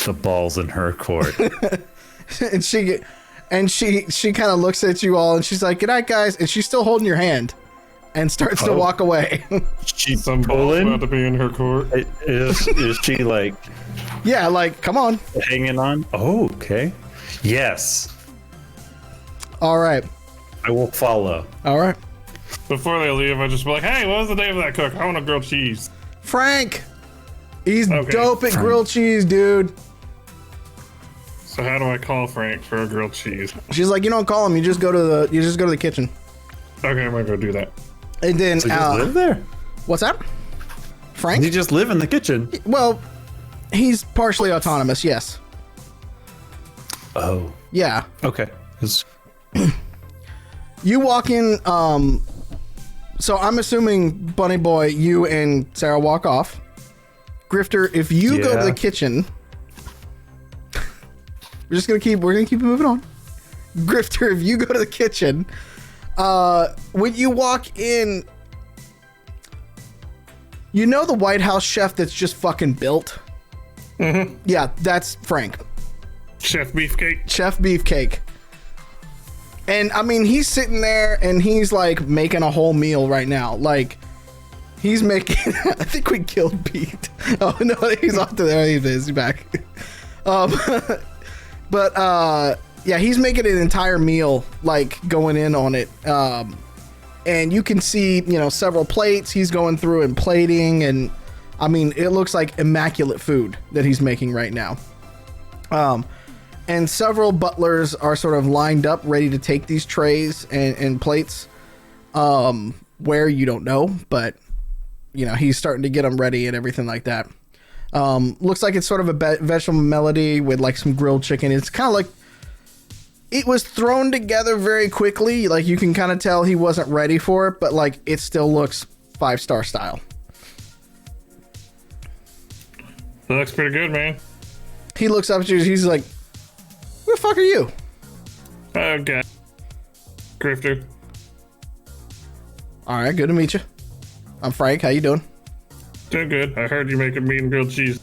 The ball's in her court. And she kind of looks at you all and she's like, good night, guys. And she's still holding your hand and starts to Oh. walk away. She's Some ball's about to be in her court. Is she like Yeah, like, come on. hanging on? Oh, okay. Yes. All right. I will follow. All right. Before they leave, I just be like, hey, what was the name of that cook? I want a grilled cheese. Frank. He's Okay. dope at grilled cheese, dude. So how do I call Frank for a grilled cheese? She's like, you don't call him. You just go to the kitchen. Okay, I'm gonna go do that. And then, Does he just live there? what's that? Does Frank? he just live in the kitchen? Well, he's partially autonomous. Yes. Oh. Yeah. Okay. 'Cause- You walk in. So I'm assuming, Bunny Boy, you and Sarah walk off. Grifter, if you go to Yeah. the kitchen, we're gonna keep moving on. Grifter, if you go to the kitchen, when you walk in, you know the White House chef that's just fucking built. Mm-hmm. Yeah, that's Frank, Chef Beefcake. Chef Beefcake. And I mean, he's sitting there and he's like making a whole meal right now. Like, he's making. I think we killed Pete. Oh no, he's off to there. He is. He's back. But yeah, he's making an entire meal, like going in on it. And you can see, you know, several plates. He's going through and plating, and I mean, it looks like immaculate food that he's making right now. And several butlers are sort of lined up, ready to take these trays and plates. Where you don't know, but you know, he's starting to get them ready and everything like that. Looks like it's sort of a vegetable melody with like some grilled chicken. It's kind of like it was thrown together very quickly. Like you can kind of tell he wasn't ready for it, but like it still looks 5-star style. That looks pretty good, man. He looks up at you. He's like, "Who the fuck are you?" Okay. Grifter. All right, good to meet you. I'm Frank. How you doing? Doing good. I heard you make a mean and grilled cheese.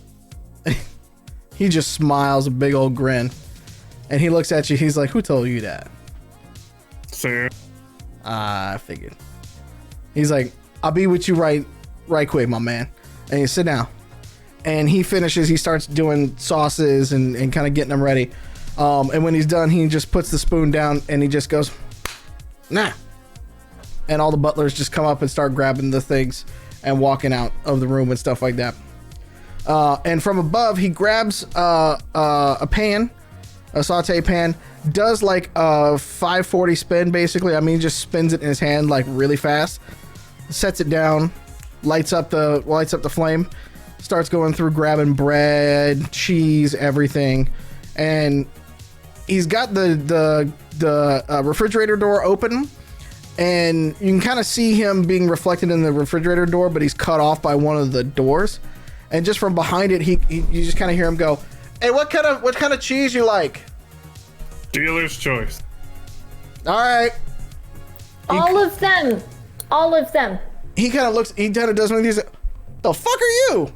He just smiles a big old grin. And he looks at you. He's like, "Who told you that?" Sir. I figured. He's like, "I'll be with you right quick, my man." And you sit down. And he finishes. He starts doing sauces and kind of getting them ready. And when he's done, he just puts the spoon down and he just goes, "Nah." And all the butlers just come up and start grabbing the things and walking out of the room and stuff like that. And from above, he grabs a pan, a saute pan, does like a 540 spin basically. I mean, just spins it in his hand like really fast, sets it down, lights up the flame, starts going through grabbing bread, cheese, everything, and he's got the refrigerator door open. And you can kind of see him being reflected in the refrigerator door, but he's cut off by one of the doors. And just from behind it, you just kind of hear him go, "Hey, what kind of cheese you like?" Dealer's choice. All right. All of them. He kind of looks. He kind of does one of these. "The fuck are you?"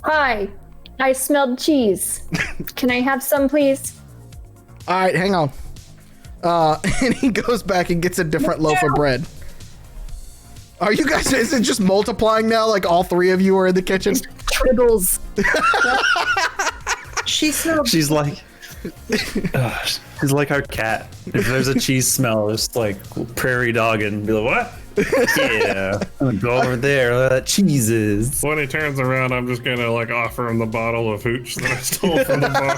Hi, I smelled cheese. Can I have some, please? All right, hang on. And he goes back and gets a different loaf of bread. Are you guys? Is it just multiplying now? Like all three of you are in the kitchen? Tribbles. She's like, she's like our cat. If there's a cheese smell, it's like prairie dog and be like, "What? Yeah, I'm gonna go over there. Where that cheese is." When he turns around, I'm just gonna like offer him the bottle of hooch that I stole from the bar.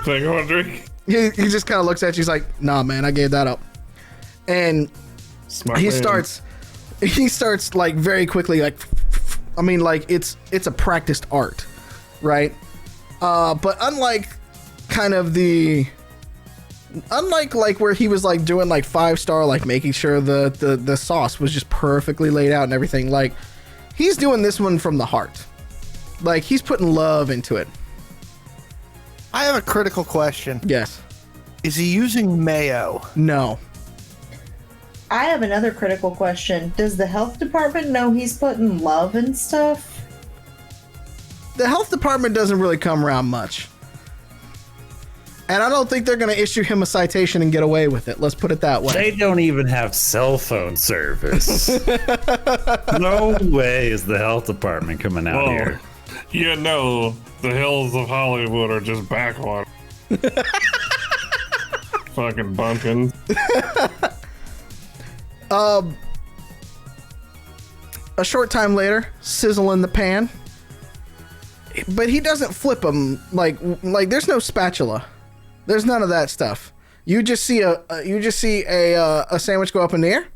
Like, "You want a drink?" He just kind of looks at you. He's like, "Nah, man, I gave that up." And Smart he man. starts like very quickly, like, I mean, like it's a practiced art, right? But unlike like where he was like doing like 5-star, like making sure the sauce was just perfectly laid out and everything, like he's doing this one from the heart. Like he's putting love into it. I have a critical question. Yes. Is he using mayo? No. I have another critical question. Does the health department know he's putting love and stuff? The health department doesn't really come around much. And I don't think they're going to issue him a citation and get away with it. Let's put it that way. They don't even have cell phone service. No way is the health department coming out Whoa. here. You know, the hills of Hollywood are just backwater. Fucking bumpkins. A short time later, sizzle in the pan. But he doesn't flip them like there's no spatula. There's none of that stuff. You just see a sandwich go up in the air,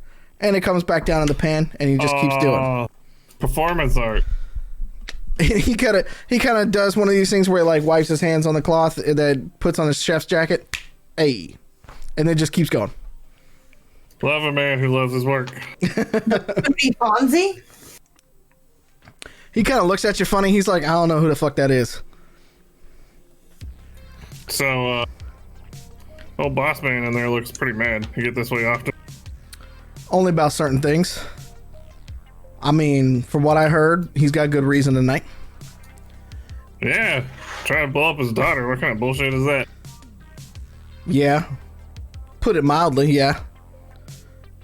and it comes back down in the pan, and he just keeps doing. Performance art. He kind of does one of these things where he like wipes his hands on the cloth and then puts on his chef's jacket, hey, and then just keeps going. Love a man who loves his work. Fonzie? He kind of looks at you funny. He's like, "I don't know who the fuck that is." So, old boss man in there looks pretty mad. You get this way often? Only about certain things. I mean, from what I heard, he's got good reason tonight. Yeah, trying to blow up his daughter. What kind of bullshit is that? Yeah. put it mildly, yeah.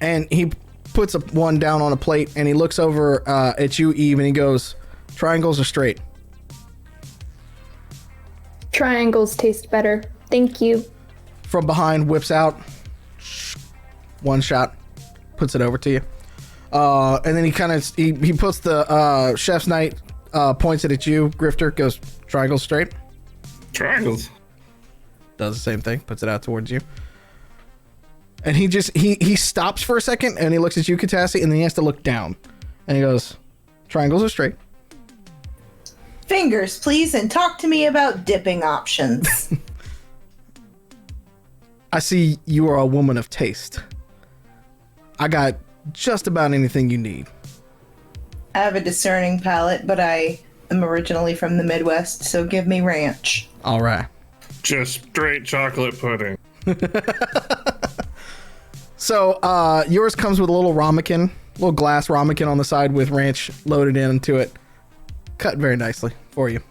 And he puts one down on a plate, and he looks over at you, Eve, and he goes, triangles are straight. Triangles taste better. Thank you. From behind, whips out. One shot. Puts it over to you. And then he kind of, he puts the chef's knife, points it at you. Grifter goes, triangles straight. Triangles. Does the same thing. Puts it out towards you. And he just, he stops for a second, and he looks at you, Catassie, and then he has to look down. And he goes, triangles are straight. Fingers, please, and talk to me about dipping options. I see you are a woman of taste. I got just about anything you need. I have a discerning palate, but I am originally from the Midwest, so give me ranch. All right. Just straight chocolate pudding. So yours comes with a little ramekin, little glass ramekin on the side with ranch loaded into it. Cut very nicely for you.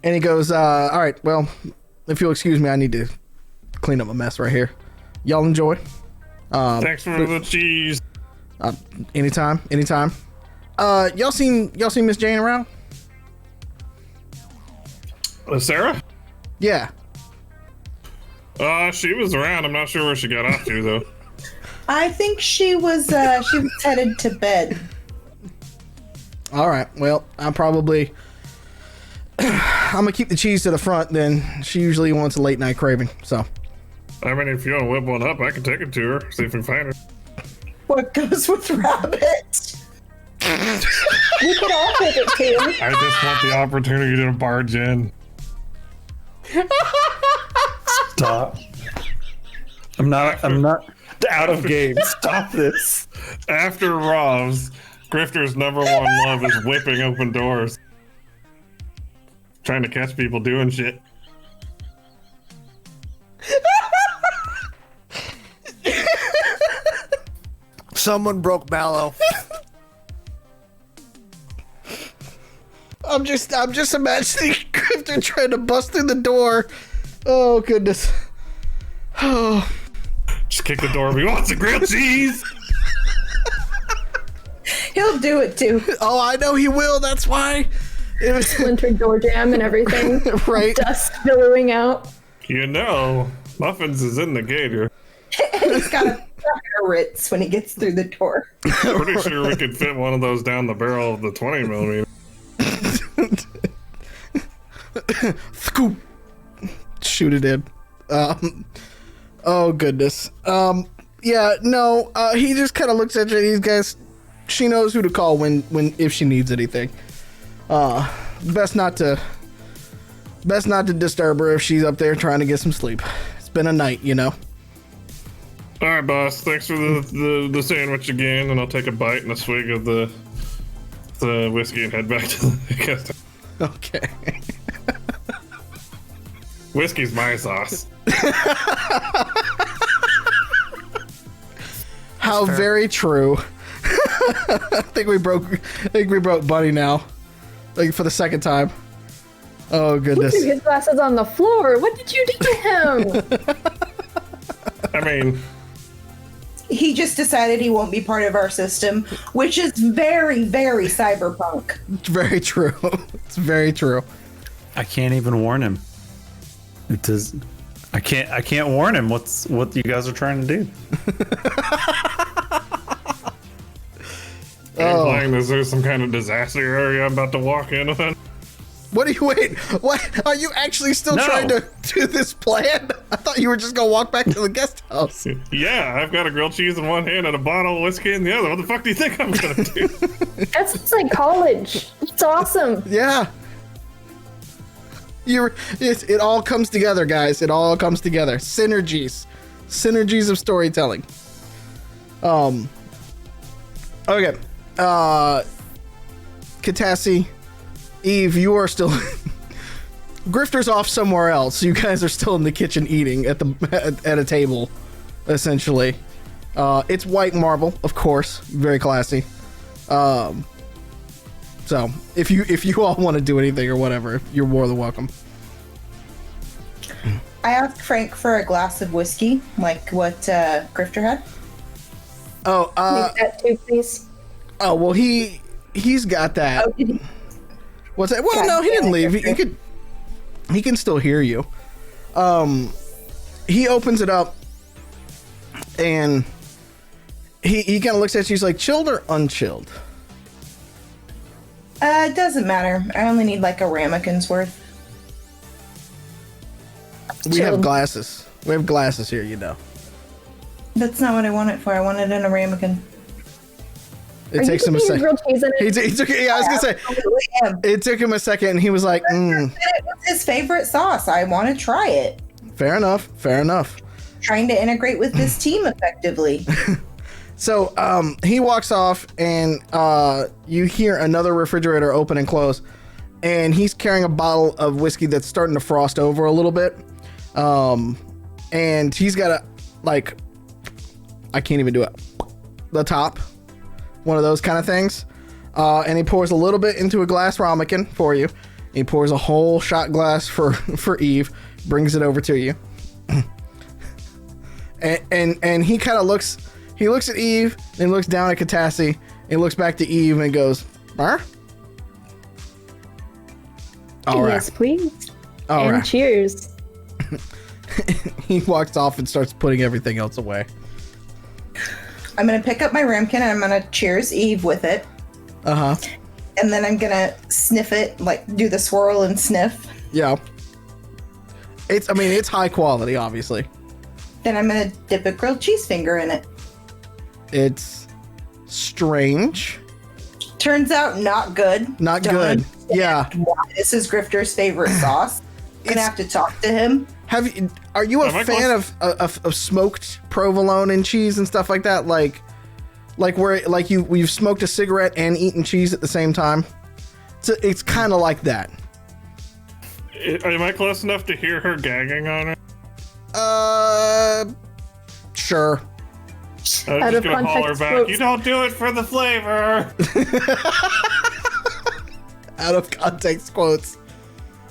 And he goes, all right, well, if you'll excuse me, I need to clean up a mess right here. Y'all enjoy. Thanks for the cheese. Anytime. Y'all seen Miss Jane around? Sarah? Yeah. She was around. I'm not sure where she got off to, though. I think she was headed to bed. All right. Well, I'm gonna keep the cheese to the front. Then she usually wants a late night craving. So. I mean, if you want to whip one up, I can take it to her. See if we can find her. What goes with rabbit? We could all take it too. I just want the opportunity to barge in. Stop. I'm not out of game. Stop this. After Rov's, Grifter's number one love is whipping open doors. Trying to catch people doing shit. Someone broke Mallo. I'm just imagining Grifter trying to bust through the door. Oh goodness. Oh. Just kick the door. We want some grilled cheese. He'll do it too. Oh, I know he will. That's why. It was Splintered door jam and everything. right. Dust billowing out. You know, Muffins is in the gator. He's got a Ritz when he gets through the door. Pretty sure we could fit one of those down the barrel of the 20 millimeter. Scoop. Shoot it in. Oh goodness. Yeah, no, he just kind of looks at you. These guys, she knows who to call when if she needs anything. Best not to disturb her if she's up there trying to get some sleep. It's been a night, you know. All right, boss. Thanks for the sandwich again, and I'll take a bite and a swig of the whiskey and head back to the guest house. Okay. Whiskey's my sauce. How very true. I think we broke Buddy now, like for the second time. Oh goodness. He threw his glasses on the floor. What did you do to him? I mean, He just decided he won't be part of our system, which is very, very cyberpunk. It's very true. It's very true. I can't even warn him. It does. I can't warn him. What you guys are trying to do? implying there's some kind of disaster area I'm about to walk in on. What are you actually still No. trying to do this plan? I thought you were just gonna walk back to the guest house. Yeah, I've got a grilled cheese in one hand and a bottle of whiskey in the other. What the fuck do you think I'm gonna do? That sounds like college. It's awesome. Yeah. It all comes together, guys. It all comes together. Synergies of storytelling. Okay. Catassie, Eve, you are still Grifter's off somewhere else. You guys are still in the kitchen eating at a table, essentially. It's white marble, of course, very classy. So if you all want to do anything or whatever, you're more than welcome. I asked Frank for a glass of whiskey, like what Grifter had. Oh, Make that too, please. oh, well, he's got that. Oh, did he? What's that? Well, God no, he didn't damn it, leave. He can still hear you. He opens it up, and he kind of looks at you. He's like, "Chilled or unchilled?" It doesn't matter. I only need like a ramekins worth. We have Chilled. glasses. We have glasses here, you know. That's not what I want it for. I want it in a ramekin. It Are takes you him a putting second. grilled cheese in it? He took it. Yeah, I was gonna say Absolutely am. it took him a second, and he was like, It was his favorite sauce. I want to try it. "Fair enough. Fair enough." Trying to integrate with this team effectively. So he walks off, and you hear another refrigerator open and close, and he's carrying a bottle of whiskey that's starting to frost over a little bit, and he's got a like, I can't even do it, the top, one of those kind of things, and he pours a little bit into a glass ramekin for you. He pours a whole shot glass for Eve, brings it over to you, and he kind of looks. He looks at Eve, and looks down at Catassie, and he looks back to Eve and goes, "Huh?" All right. Yes, please. All and right. cheers. He walks off and starts putting everything else away. I'm gonna pick up my ramekin and I'm gonna cheers Eve with it, Uh-huh. and then I'm gonna sniff it, like do the swirl and sniff. Yeah. It's high quality, obviously. Then I'm gonna dip a grilled cheese finger in it. It's strange. Turns out not good. Not Don't good. understand Yeah. why this is Grifter's favorite sauce. I'm gonna have to talk to him. Are you a Am I fan close? of smoked provolone and cheese and stuff like that? Like where like you've smoked a cigarette and eaten cheese at the same time? It's kind of like that. Am I close enough to hear her gagging on it? Sure. I'm Out just of gonna holler context back. quotes. You don't do it for the flavor. Out of context quotes.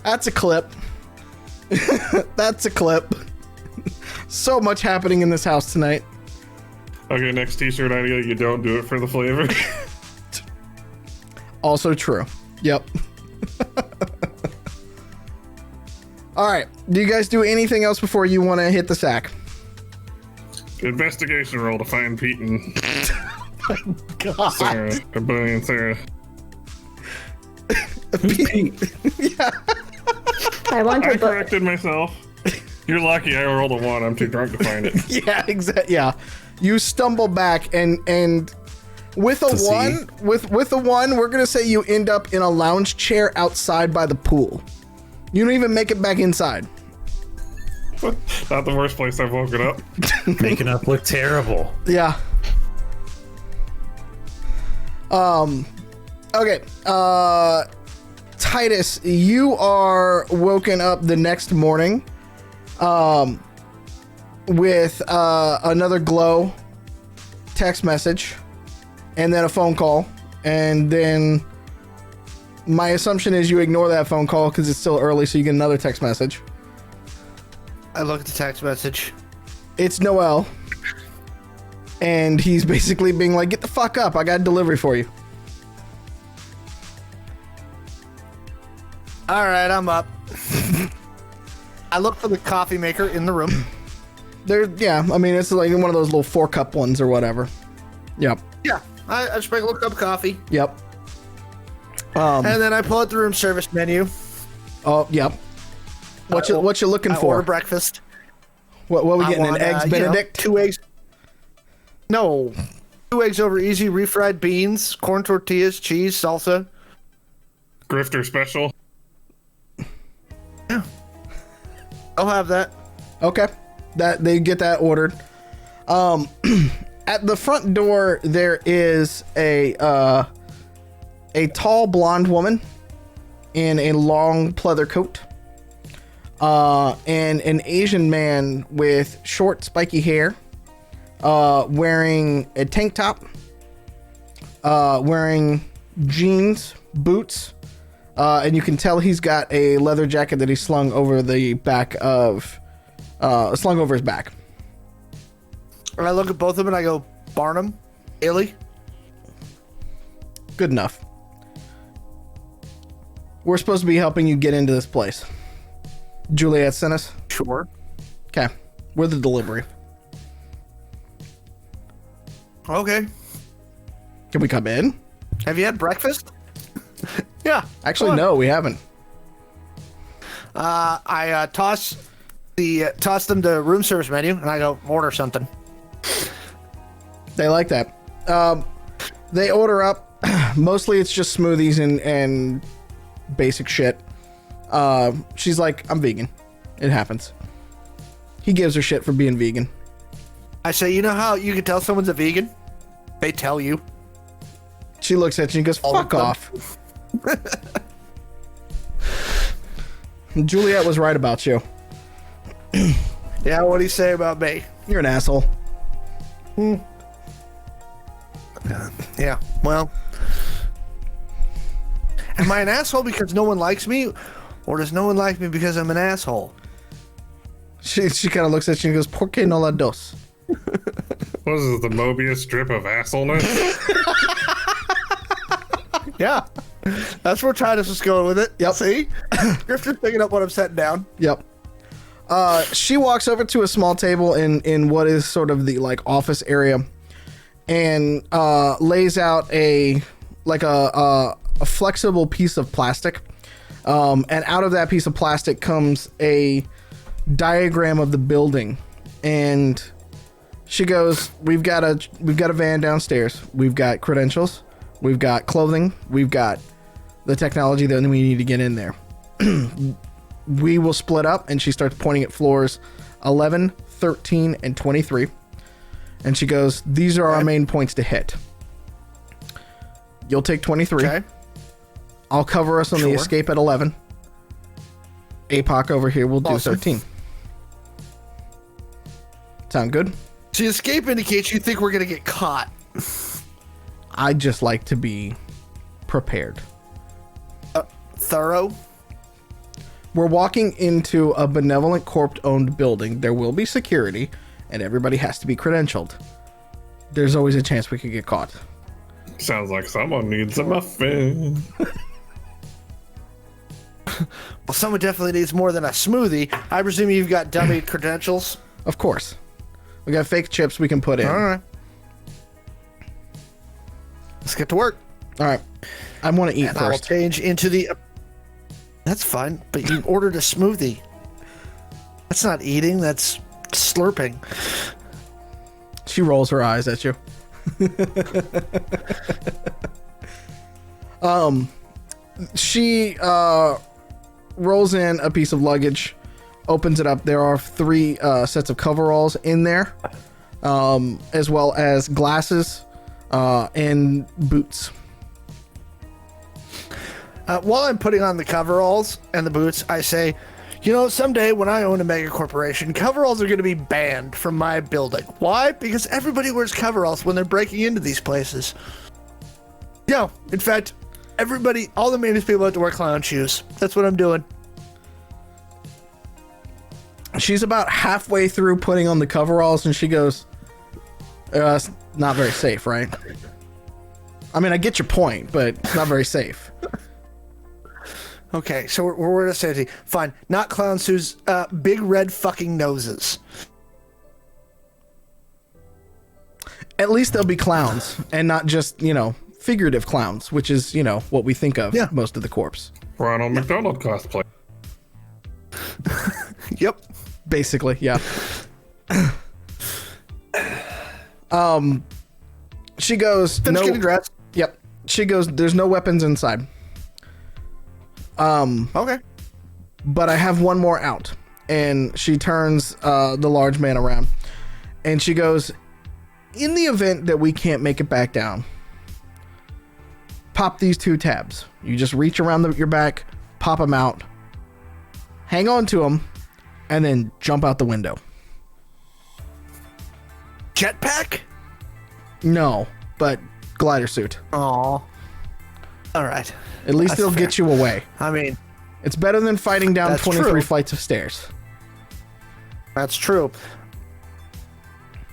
That's a clip. That's a clip. So much happening in this house tonight. Okay, next T-shirt idea. You don't do it for the flavor. Also true. Yep. All right. Do you guys do anything else before you want to hit the sack? Investigation roll to find Pete and God. Sarah. Billy and Sarah. Yeah. I want I to book. corrected myself. You're lucky I rolled a 1. I'm too drunk to find it. Yeah, exactly. Yeah. You stumble back and with a see. 1, with a 1, we're going to say you end up in a lounge chair outside by the pool. You don't even make it back inside. Not the worst place I've woken up. Making up look terrible. Yeah. Okay. Titus, you are woken up the next morning with another glow text message and then a phone call, and then my assumption is you ignore that phone call because it's still early, so you get another text message. I look at the text message. It's Noel, and he's basically being like, "Get the fuck up, I got a delivery for you." All right, I'm up. I look for the coffee maker in the room. Yeah, I mean, it's like one of those little 4-cup ones or whatever. Yep, Yeah, I just make a little cup of coffee. yep. And then I pull out the room service menu. Oh, yep. What you looking I for? order breakfast. What we I getting? want, An eggs you know, Benedict? 2 eggs. No. 2 eggs over easy, refried beans, corn tortillas, cheese, salsa. Grifter special. Yeah. I'll have that. Okay, that they get that ordered. At the front door there is a tall blonde woman in a long pleather coat, and an Asian man with short spiky hair, wearing a tank top, wearing jeans, boots, and you can tell he's got a leather jacket that he slung over the back of slung over his back. And I look at both of them and I go, Barnum, Illy. Good enough. We're supposed to be helping you get into this place. Juliet sent us. Sure. Okay. We're the delivery. Okay. Can we come in? Have you had breakfast? Yeah. Actually, no, we haven't. I toss them the room service menu and I go, order something. They like that. They order up. Mostly it's just smoothies and basic shit. She's like, I'm vegan. It happens. He gives her shit for being vegan. I say, you know how you can tell someone's a vegan? They tell you. She looks at you and goes, fuck off. Juliet was right about you. Yeah, what do you say about me? You're an asshole. Yeah, well. Am I an asshole because no one likes me? Or does no one like me because I'm an asshole? She kind of looks at you and goes, ¿Por qué no la dos? What is it, the Mobius strip of assholeness? Yeah. That's where Titus was going with it. Yep. See? Grifter's picking up what I'm setting down. Yep. She walks over to a small table in what is sort of the like office area and lays out a flexible piece of plastic. And out of that piece of plastic comes a diagram of the building. And she goes, we've got a van downstairs. We've got credentials. We've got clothing. We've got the technology that we need to get in there. We will split up, and she starts pointing at floors 11, 13, and 23. And she goes, these are our main points to hit. You'll take 23. Okay. I'll cover us on the Sure. escape at 11. APOC over here will do Awesome. 13. Sound good? See, escape indicates you think we're going to get caught. I just like to be prepared. Thorough. We're walking into a benevolent corp-owned building. There will be security, and everybody has to be credentialed. There's always a chance we could get caught. Sounds like someone needs a muffin. Well, someone definitely needs more than a smoothie. I presume you've got dummy credentials. Of course. We got fake chips we can put in. All right. Let's get to work. All right. I want to eat And I will first. change into the... That's fine, but you ordered a smoothie. That's not eating, that's slurping. She rolls her eyes at you. She rolls in a piece of luggage, opens it up. There are 3 sets of coveralls in there, as well as glasses and boots. While I'm putting on the coveralls and the boots, I say, you know, someday when I own a mega corporation, coveralls are going to be banned from my building. Why? Because everybody wears coveralls when they're breaking into these places. Yeah, in fact, everybody, all the maintenance people have to wear clown shoes. That's what I'm doing. She's about halfway through putting on the coveralls, and she goes, it's not very safe, right? I mean, I get your point, but it's not very safe. Okay, so we're at a safety. Fine, not clown shoes, big red fucking noses. At least they'll be clowns, and not just, figurative clowns, which is, what we think of most of the corpse. Ronald McDonald cosplay. Yep. Basically, yeah. She goes, Finish getting dressed. Yep. She goes, there's no weapons inside. Okay. But I have one more out. And she turns the large man around. And she goes, in the event that we can't make it back down, pop these 2 tabs. You just reach around your back, pop them out, hang on to them, and then jump out the window. Jetpack? No, but glider suit. Aw. All right. At least That's it'll fair. get you away. I mean, It's better than fighting down That's 23 true. flights of stairs. That's true.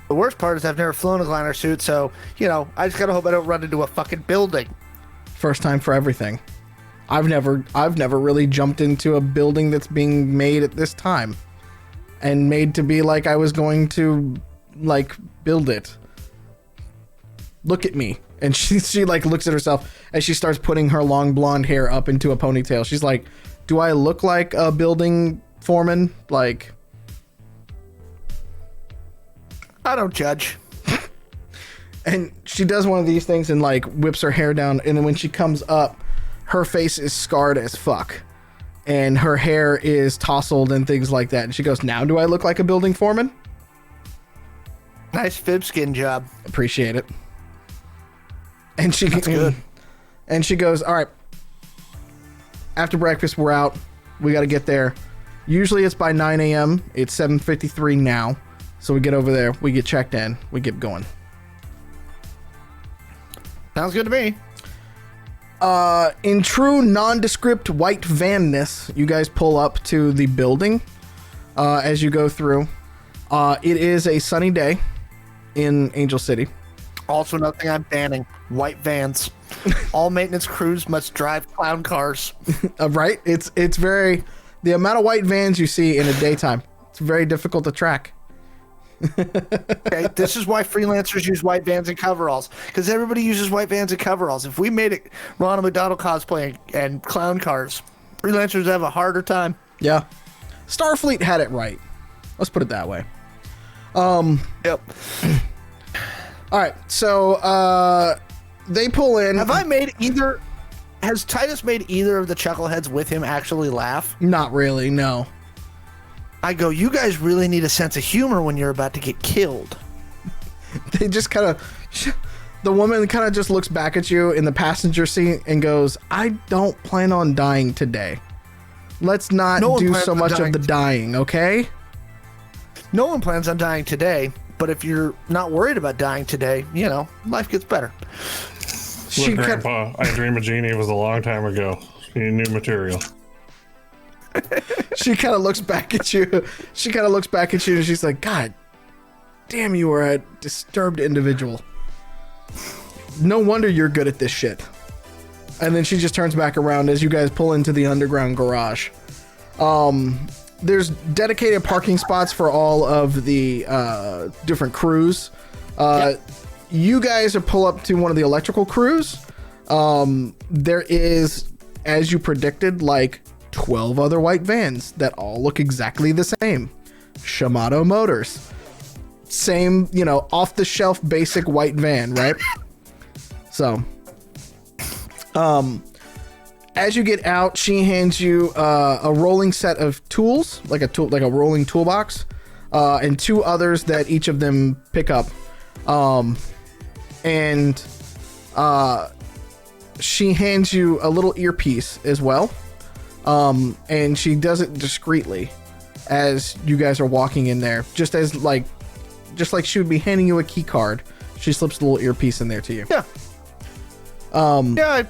The worst part is I've never flown a glider suit, so, I just gotta hope I don't run into a fucking building. First time for everything. I've never really jumped into a building that's being made at this time and made to be like I was going to like build it. Look at me. And she like looks at herself as she starts putting her long blonde hair up into a ponytail. She's like, do I look like a building foreman? Like, I don't judge. and she does one of these things and like whips her hair down, and then when she comes up, her face is scarred as fuck and her hair is tousled and things like that. And she goes, now do I look like a building foreman? Nice fib skin job. Appreciate it. And That's good. And she goes, all right, after breakfast we're out, we got to get there. Usually it's by 9 a.m. It's 7:53 now. So we get over there, we get checked in, we get going. Sounds good to me. In true nondescript white vanness, you guys pull up to the building as you go through. It is a sunny day in Angel City. Also, another thing I'm banning: white vans. All maintenance crews must drive clown cars. Right? It's very, the amount of white vans you see in the daytime, it's very difficult to track. Okay, this is why freelancers use white vans and coveralls, because everybody uses white vans and coveralls. If we made it Ronald McDonald cosplay and clown cars, freelancers have a harder time. Yeah. Starfleet had it right. Let's put it that way. Yep. All right, so they pull in. Has Titus made either of the chuckleheads with him actually laugh? Not really, no. I go, you guys really need a sense of humor when you're about to get killed. They just kind of, the woman kind of just looks back at you in the passenger seat and goes, I don't plan on dying today. Let's not do so much of the dying, okay? No one plans on dying today, but if you're not worried about dying today, life gets better. Look, Grandpa, I Dream a Genie was a long time ago. You new material. She kind of looks back at you. And she's like, God damn, you are a disturbed individual. No wonder you're good at this shit. And then she just turns back around as you guys pull into the underground garage. There's dedicated parking spots for all of the different crews. Yep. You guys are pull up to one of the electrical crews. There is, as you predicted, like 12 other white vans that all look exactly the same. Shimano Motors. Same, off the shelf basic white van, right? So, as you get out, she hands you a rolling set of tools, like a rolling toolbox, and two others that each of them pick up. And she hands you a little earpiece as well. And she does it discreetly as you guys are walking in there, just like she would be handing you a key card. She slips the little earpiece in there to you. Yeah. I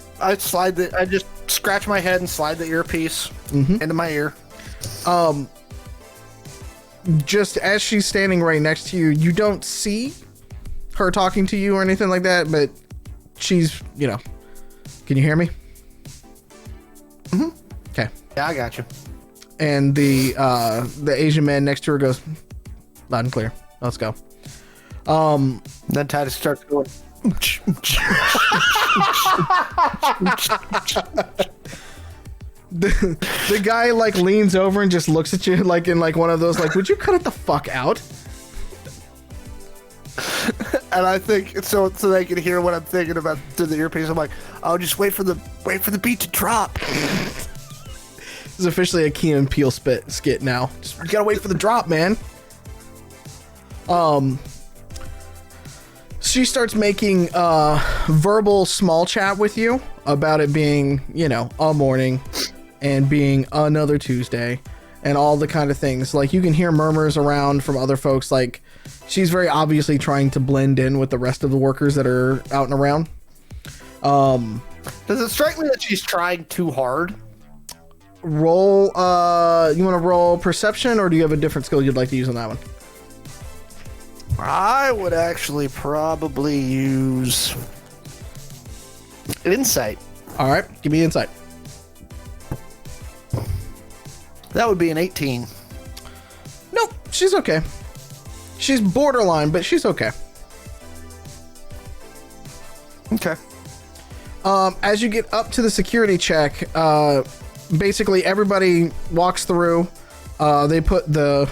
just scratch my head and slide the earpiece into my ear. Just as she's standing right next to you, you don't see her talking to you or anything like that, but she's, can you hear me? Okay. Yeah, I got you. And the Asian man next to her goes, loud and clear. Let's go. Then Titus starts going. The guy like leans over and just looks at you like in like one of those like, would you cut it the fuck out? And I think so they can hear what I'm thinking about through the earpiece. I'm like, oh, just wait for the beat to drop. This is officially a Key and Peele skit now. Just you gotta wait for the drop, man. She starts making verbal small chat with you about it being, a morning and being another Tuesday and all the kind of things. Like you can hear murmurs around from other folks. Like she's very obviously trying to blend in with the rest of the workers that are out and around. Does it strike me that she's trying too hard? roll. You want to roll perception, or do you have a different skill you'd like to use on that one? I would actually probably use insight. All right, give me insight. That would be an 18. Nope, she's okay. She's borderline, but she's okay. Okay. As you get up to the security check, basically everybody walks through. They put the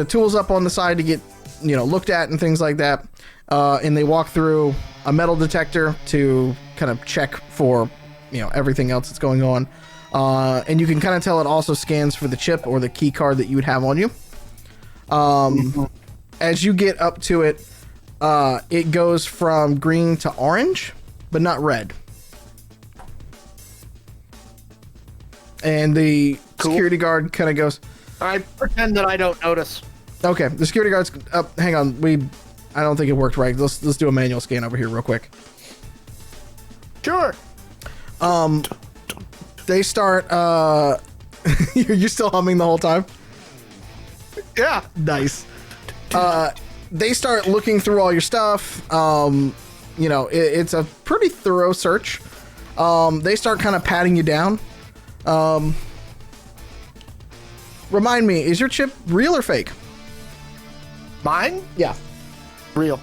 tools up on the side to get, looked at and things like that. And they walk through a metal detector to kind of check for, everything else that's going on. And you can kind of tell it also scans for the chip or the key card that you would have on you. As you get up to it, it goes from green to orange, but not red. And the security guard kind of goes, I pretend that I don't notice. okay, the security guard's up. Hang on, I don't think it worked right. Let's do a manual scan over here real quick. Sure. They start, you're still humming the whole time? Yeah. Nice. They start looking through all your stuff. It's a pretty thorough search. They start kind of patting you down. Remind me, is your chip real or fake? Mine? Yeah. Real.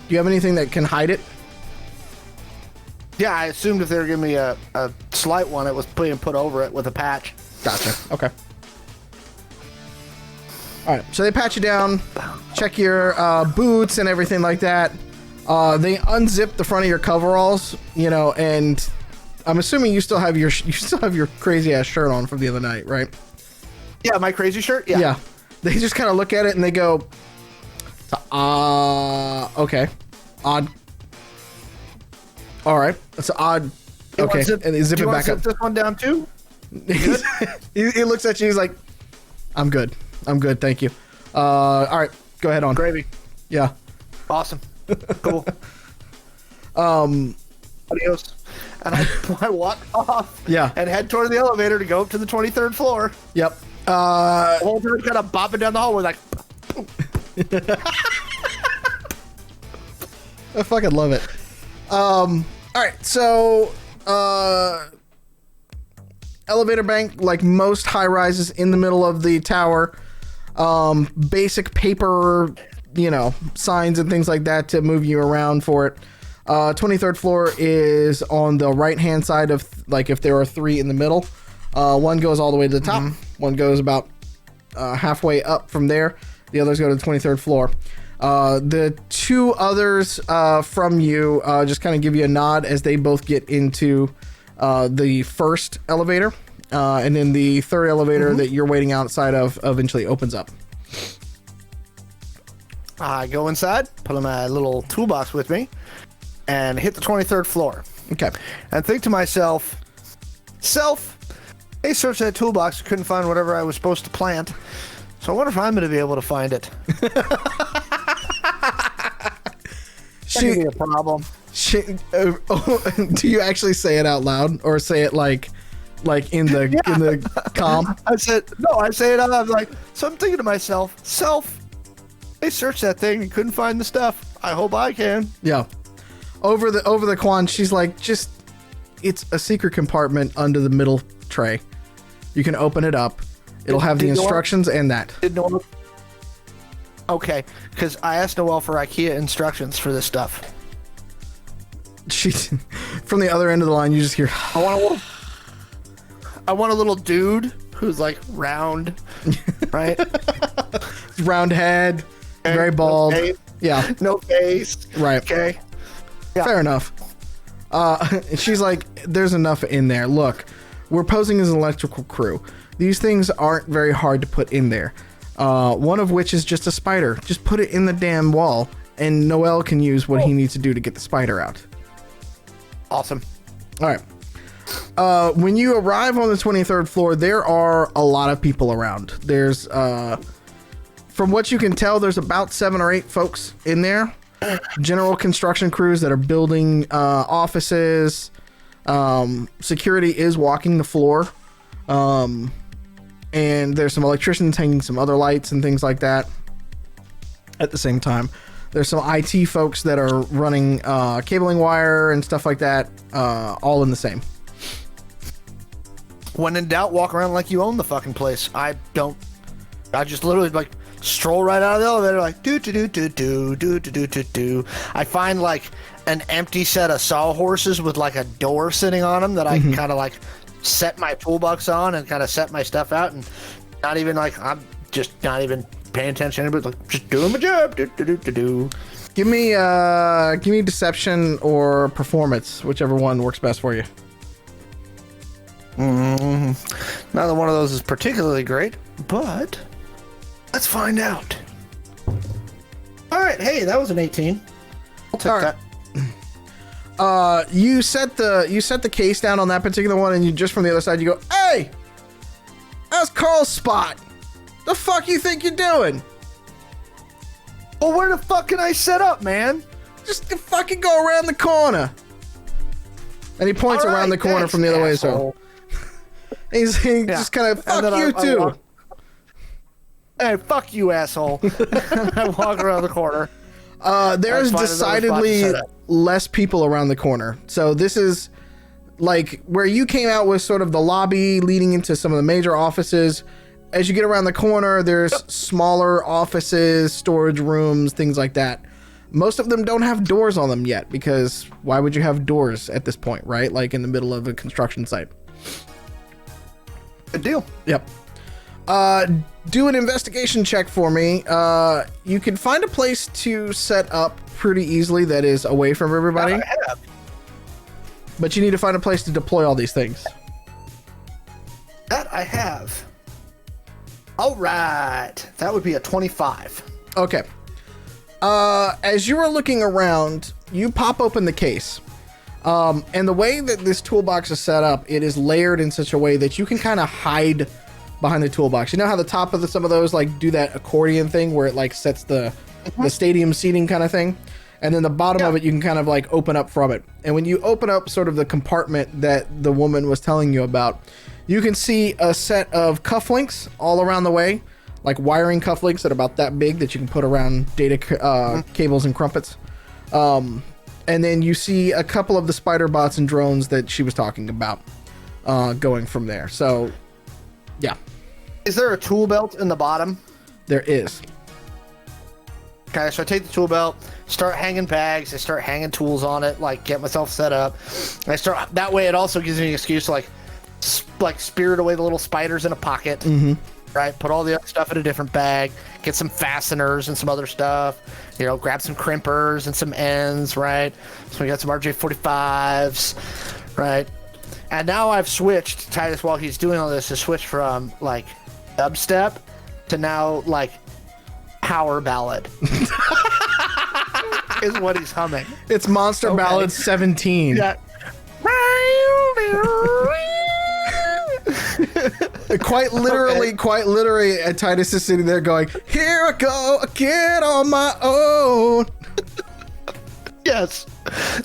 Do you have anything that can hide it? Yeah, I assumed if they were giving me a slight one, it was being put over it with a patch. Gotcha. Okay. All right. So they pat you down, check your boots and everything like that. They unzip the front of your coveralls, and I'm assuming you still have your crazy ass shirt on from the other night, right? Yeah, my crazy shirt. Yeah. Yeah. They just kind of look at it and they go, okay, odd. All right, that's odd. Okay, and they zip it back up. Zip this one down too. He looks at you. He's like, I'm good, thank you. All right, go ahead on. Gravy. Yeah. Awesome. Cool. Adios. And I walk off. Yeah. And head toward the elevator to go up to the 23rd floor. Yep. The whole time kind of bopping down the hallway like. I fucking love it. All right, so elevator bank, like most high rises in the middle of the tower. Basic paper, signs and things like that to move you around for it. 23rd floor is on the right hand side of, like, if there are three in the middle. One goes all the way to the top. One goes about halfway up from there. The others go to the 23rd floor. The two others from you just kind of give you a nod as they both get into the first elevator. And then the third elevator that you're waiting outside of eventually opens up. I go inside, put my little toolbox with me, and hit the 23rd floor. Okay. And think to myself, hey, search that toolbox, couldn't find whatever I was supposed to plant. So I wonder if I'm going to be able to find it. That could be a problem. Do you actually say it out loud or say it like in the in the comm? I say it out loud. I'm like, so I'm thinking to myself, they searched that thing and couldn't find the stuff. I hope I can. Yeah. Over the Quan, she's like, it's a secret compartment under the middle tray. You can open it up. It'll have the instructions and that. Okay, because I asked Noelle for IKEA instructions for this stuff. She's from the other end of the line. You just hear. I want a little dude who's like round, right? Round head, very bald. No face, yeah, no face. Right. Okay. Yeah. Fair enough. She's like, there's enough in there. Look, we're posing as an electrical crew. These things aren't very hard to put in there. One of which is just a spider. Just put it in the damn wall, and Noel can use what he needs to do to get the spider out. Awesome. All right. When you arrive on the 23rd floor, there are a lot of people around. There's, from what you can tell, there's about 7 or 8 folks in there. General construction crews that are building offices, Security is walking the floor. And there's some electricians hanging some other lights and things like that at the same time. There's some IT folks that are running cabling wire and stuff like that, all in the same. When in doubt, walk around like you own the fucking place. I just literally like stroll right out of the elevator like do do do do do do do do do. I find like an empty set of sawhorses with like a door sitting on them that I can kind of like set my toolbox on and kind of set my stuff out, and not even like I'm just not even paying attention, but like just doing my job. Do, do, do, do, do. Give me deception or performance, whichever one works best for you. Neither one of those is particularly great, but let's find out. All right, hey, that was an 18. I'll take All right. that. You set the case down on that particular one, and you just from the other side you go, "Hey, that's Carl's spot. The fuck you think you're doing? Well, where the fuck can I set up, man? Just fucking go around the corner." And he points All around right, the corner thanks, from the other way. So asshole. he just kind of, And "Fuck then you too." Hey, fuck you, asshole. And I walk around the corner. There's Find another spot to decidedly set up. less people around the corner. So this is like where you came out was sort of the lobby leading into some of the major offices. As you get around the corner, there's smaller offices, storage rooms, things like that. Most of them don't have doors on them yet, because why would you have doors at this point, right? Like in the middle of a construction site. Good deal. Yep. Do an investigation check for me. You can find a place to set up pretty easily that is away from everybody, I have. but you need to find a place to deploy all these things. That I have. All right. That would be a 25. Okay. As you are looking around, you pop open the case. And the way that this toolbox is set up, it is layered in such a way that you can kind of hide behind the toolbox. You know how the top of some of those like do that accordion thing where it like sets the stadium seating kind of thing, and then the bottom of it you can kind of like open up from it. And when you open up sort of the compartment that the woman was telling you about, you can see a set of cufflinks all around the way, like wiring cufflinks that are about that big that you can put around data cables and crumpets. And then you see a couple of the spider bots and drones that she was talking about going from there. So, yeah. Is there a tool belt in the bottom? There is. Okay, so I take the tool belt, start hanging bags, I start hanging tools on it, like get myself set up. And I start that way. It also gives me an excuse to like spirit away the little spiders in a pocket. Right, put all the other stuff in a different bag, get some fasteners and some other stuff, you know, grab some crimpers and some ends, right? So we got some RJ45s, right? And now I've switched, Titus, while he's doing all this, to switch from like dubstep to now like power ballad. Is what he's humming. It's Monster Ballad 17. Yeah. Quite literally, Titus is sitting there going, "Here I go again on my own." Yes,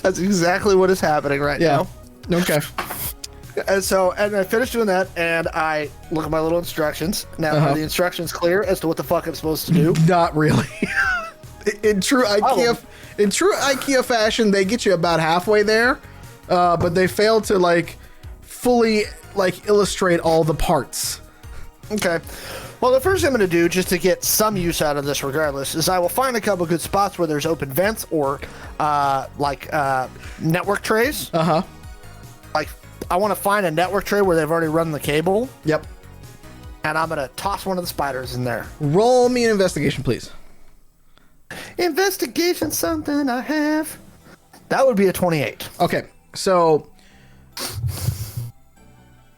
that's exactly what is happening right now. Okay. And so, and I finished doing that, and I look at my little instructions. Now, are the instructions clear as to what the fuck I'm supposed to do? Not really. In true IKEA fashion, they get you about halfway there, but they fail to like fully like illustrate all the parts. Okay. Well, the first thing I'm going to do, just to get some use out of this regardless, is I will find a couple good spots where there's open vents or network trays. Like, I want to find a network tray where they've already run the cable. Yep. And I'm going to toss one of the spiders in there. Roll me an investigation, please. Investigation, something I have. That would be a 28. Okay, so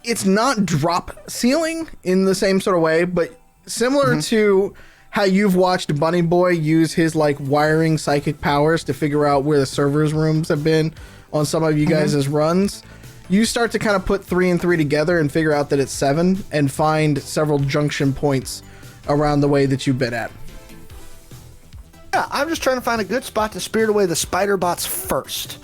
it's not drop ceiling in the same sort of way, but similar to how you've watched Bunny Boy use his like wiring psychic powers to figure out where the servers rooms have been on some of you guys' runs. You start to kind of put 3 and 3 together and figure out that it's 7 and find several junction points around the way that you've been at. Yeah, I'm just trying to find a good spot to spirit away the spider bots first.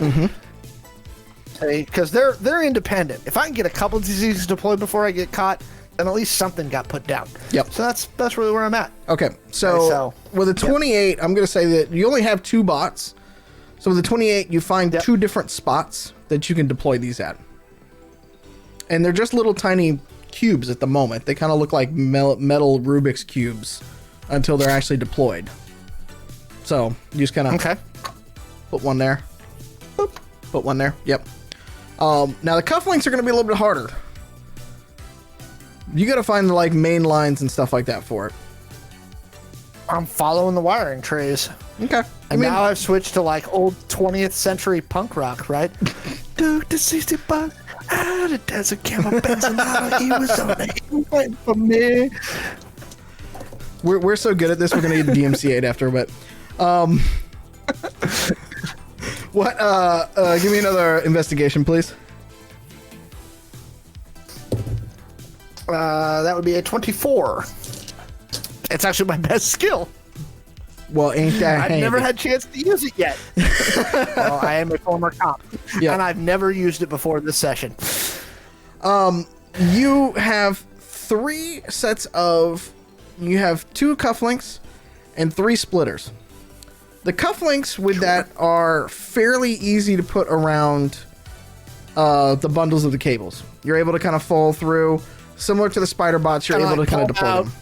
Because they're independent. If I can get a couple of diseases deployed before I get caught, then at least something got put down. Yep. So that's really where I'm at. Okay, so with a 28, I'm going to say that you only have 2 bots. So with a 28, you find 2 different spots that you can deploy these at. And they're just little tiny cubes at the moment. They kind of look like metal Rubik's cubes until they're actually deployed. So you just kind of put one there. Boop. Put one there. Yep. Now the cufflinks are going to be a little bit harder. You got to find the like main lines and stuff like that for it. I'm following the wiring trays. Okay. And now I've switched to like old 20th century punk rock, right? Duke the 60 bucks out of desert camel Benson. He was on the hill waiting for me. We're so good at this. We're gonna get DMCA'd after, but what? Give me another investigation, please. That would be a 24. It's actually my best skill. Well, ain't that I've handy. never had a chance to use it yet. Well, I am a former cop, and I've never used it before this session. You have 3 sets of... You have 2 cufflinks and 3 splitters. The cufflinks with that are fairly easy to put around the bundles of the cables. You're able to kind of fall through. Similar to the spider bots, you're able to kind of deploy them.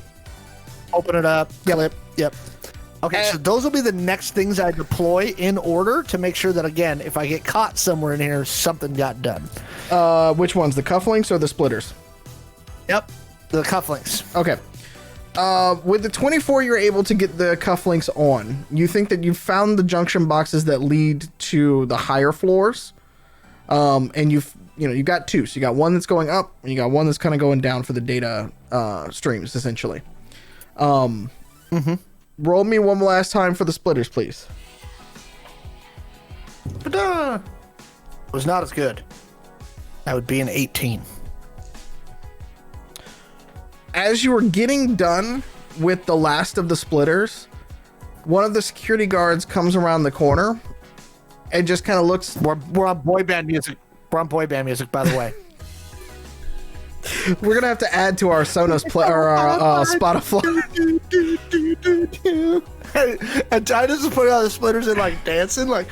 Open it up, clip, yep. Okay, so those will be the next things I deploy in order to make sure that, again, if I get caught somewhere in here, something got done. Which ones, the cufflinks or the splitters? Yep, the cufflinks. Okay. With the 24, you're able to get the cufflinks on. You think that you've found the junction boxes that lead to the higher floors, and you've got 2. So you got one that's going up, and you got one that's kind of going down for the data streams, essentially. Roll me one last time for the splitters, please. It was not as good. That would be an 18. As you were getting done with the last of the splitters, one of the security guards comes around the corner and just kind of looks. We're on boy band music. We're on boy band music, by the way. We're gonna have to add to our Sonos Spotify. And Titus is putting on the splitters and like dancing, like.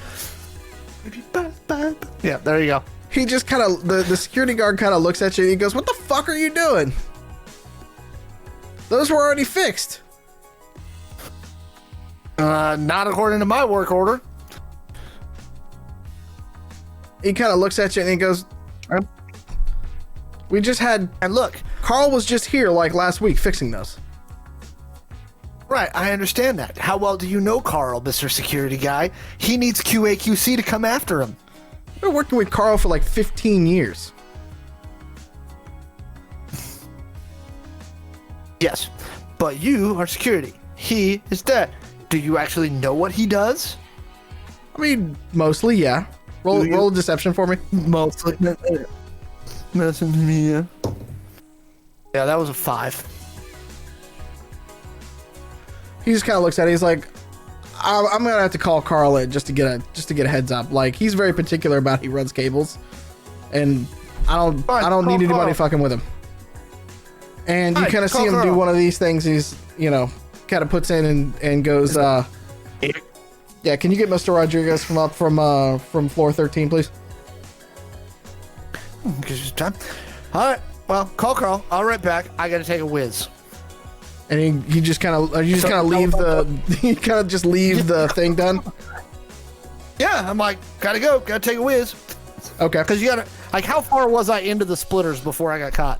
Yeah, there you go. He just kind of the security guard kind of looks at you and he goes, "What the fuck are you doing? Those were already fixed." Not according to my work order. He kind of looks at you and he goes, "We just had." And look, Carl was just here like last week fixing those. Right, I understand that. How well do you know Carl, Mr. Security Guy? He needs QAQC to come after him. I've been working with Carl for like 15 years. Yes, but you are security. He is dead. Do you actually know what he does? I mean, mostly, yeah. Roll a deception for me. Mostly. Listen to me, yeah. Yeah, that was a 5. He just kind of looks at it. He's like, "I'm gonna have to call Carl in just to get a heads up. Like, he's very particular about he runs cables, and I don't need anybody fucking with him." And you kind of see him do one of these things. He's kind of puts in and goes, "Yeah, can you get Mr. Rodriguez from floor 13, please?" Time. All right. Well, call Carl. I'll right back. I gotta take a whiz. And he just kind of leave the thing done. Yeah, I'm like, gotta go. Gotta take a whiz. Okay. Because you gotta how far was I into the splitters before I got caught?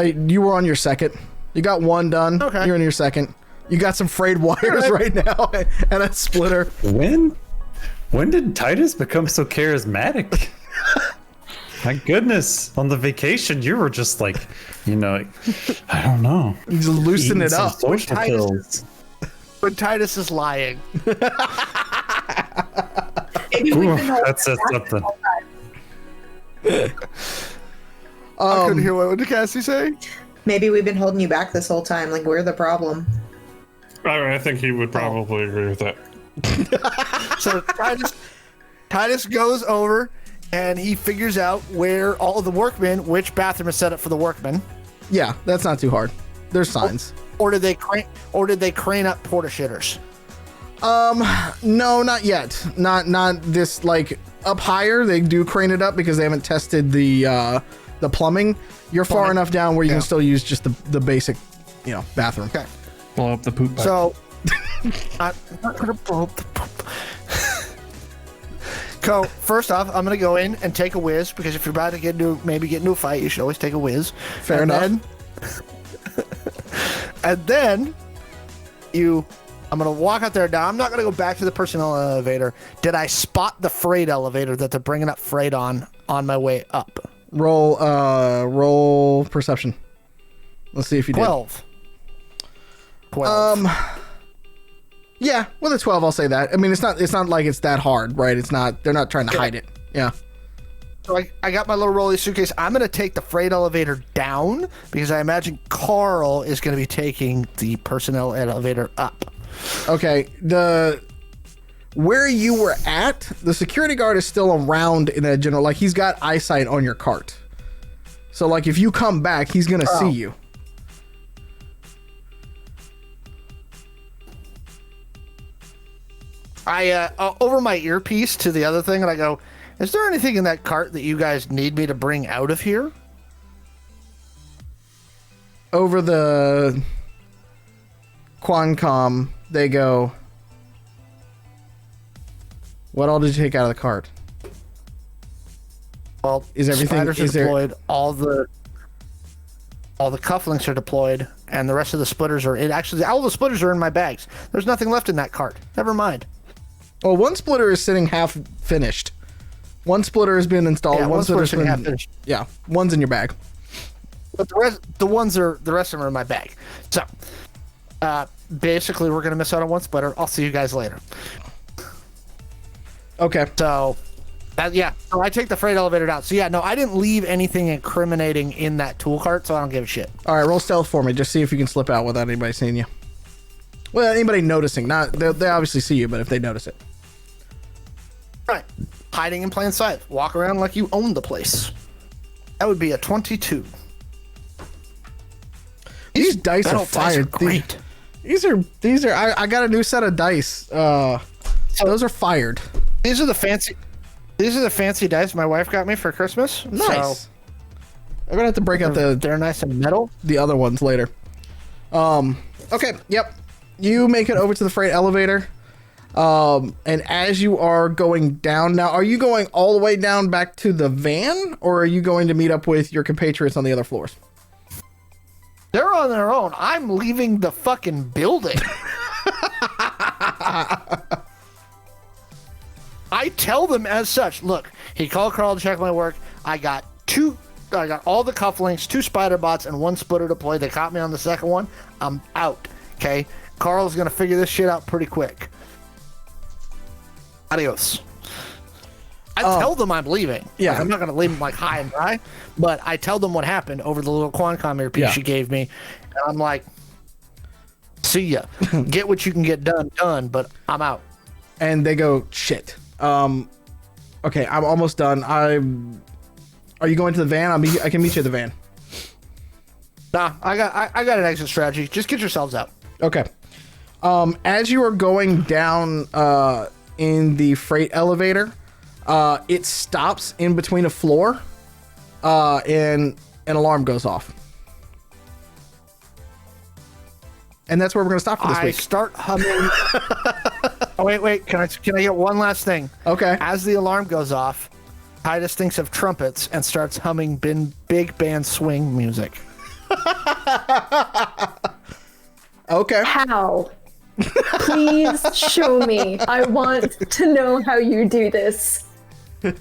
You were on your second. You got one done. Okay. You're on your second. You got some frayed wires right now and a splitter. When did Titus become so charismatic? My goodness, on the vacation you were just like, I don't know. You just loosen it up. Social pills. When Titus is lying. Ooh, that says something. I couldn't hear what did Cassie say? Maybe we've been holding you back this whole time. Like, we're the problem. I think he would probably agree with that. So Titus goes over. and he figures out where all of the workmen, which bathroom is set up for the workmen. Yeah, that's not too hard. There's signs. Or did they crane up porta shitters? No, not yet. Not this, like, up higher. They do crane it up because they haven't tested the plumbing. You're far enough down where you can still use just the basic, bathroom. Okay. Blow up the poop pipe. So, I'm not gonna blow up the poop. So, first off, I'm gonna go in and take a whiz, because if you're about to get into a fight, you should always take a whiz. Fair enough. And then I'm gonna walk out there. Now I'm not gonna go back to the personnel elevator. Did I spot the freight elevator that they're bringing up freight on my way up? Roll perception. Let's see if you 12. did. Yeah, with a 12, I'll say that. I mean, it's not like it's that hard, right? They're not trying to hide it. Yeah. So I got my little rolly suitcase. I'm going to take the freight elevator down, because I imagine Carl is going to be taking the personnel elevator up. Okay. Where you were at, the security guard is still around in that general, like, he's got eyesight on your cart. So, like, if you come back, he's going to see you. I over my earpiece to the other thing, and I go, is there anything in that cart that you guys need me to bring out of here? Over the Quancom, they go, what all did you take out of the cart? Well, is everything spiders are deployed? All the cufflinks are deployed, and the rest of the splitters are actually all the splitters are in my bags. There's nothing left in that cart. Never mind. Well, one splitter is sitting half finished. One splitter has been installed. Yeah, one splitter's sitting half finished. Yeah, one's in your bag. But the rest of them are in my bag. So, basically, we're gonna miss out on one splitter. I'll see you guys later. Okay. So, So I take the freight elevator down. So no, I didn't leave anything incriminating in that tool cart, so I don't give a shit. All right, roll stealth for me. Just see if you can slip out without anybody seeing you. Well, anybody noticing. Not they obviously see you, but if they notice it. Right. Hiding in plain sight. Walk around like you own the place. That would be a 22. These dice are fired. Great. These are. I got a new set of dice. Those are fired. These are the fancy dice my wife got me for Christmas. Nice. So I'm gonna have to break out they're nice and metal. The other ones later. Okay. Yep. You make it over to the freight elevator. And as you are going down now, are you going all the way down back to the van, or are you going to meet up with your compatriots on the other floors? They're on their own. I'm leaving the fucking building. I tell them as such. Look, he called Carl to check my work. I got all the cufflinks, 2 spider bots, and 1 splitter deployed. They caught me on the second one. I'm out. Okay? Carl's gonna figure this shit out pretty quick. Adios. I tell them I'm leaving. Yeah. Like, I'm not gonna leave them like high and dry, but I tell them what happened over the little Quancom earpiece she gave me, and I'm like, see ya. Get what you can get done, but I'm out. And they go, shit. Okay, I'm almost done. Are you going to the van? I can meet you at the van. Nah, I got an exit strategy. Just get yourselves out. Okay. As you are going down in the freight elevator, it stops in between a floor, and an alarm goes off. And that's where we're going to stop for this week. I start humming. Oh, wait. Can I get one last thing? Okay. As the alarm goes off, Titus thinks of trumpets and starts humming big band swing music. Okay. How? Please show me. I want to know how you do this. Yeah,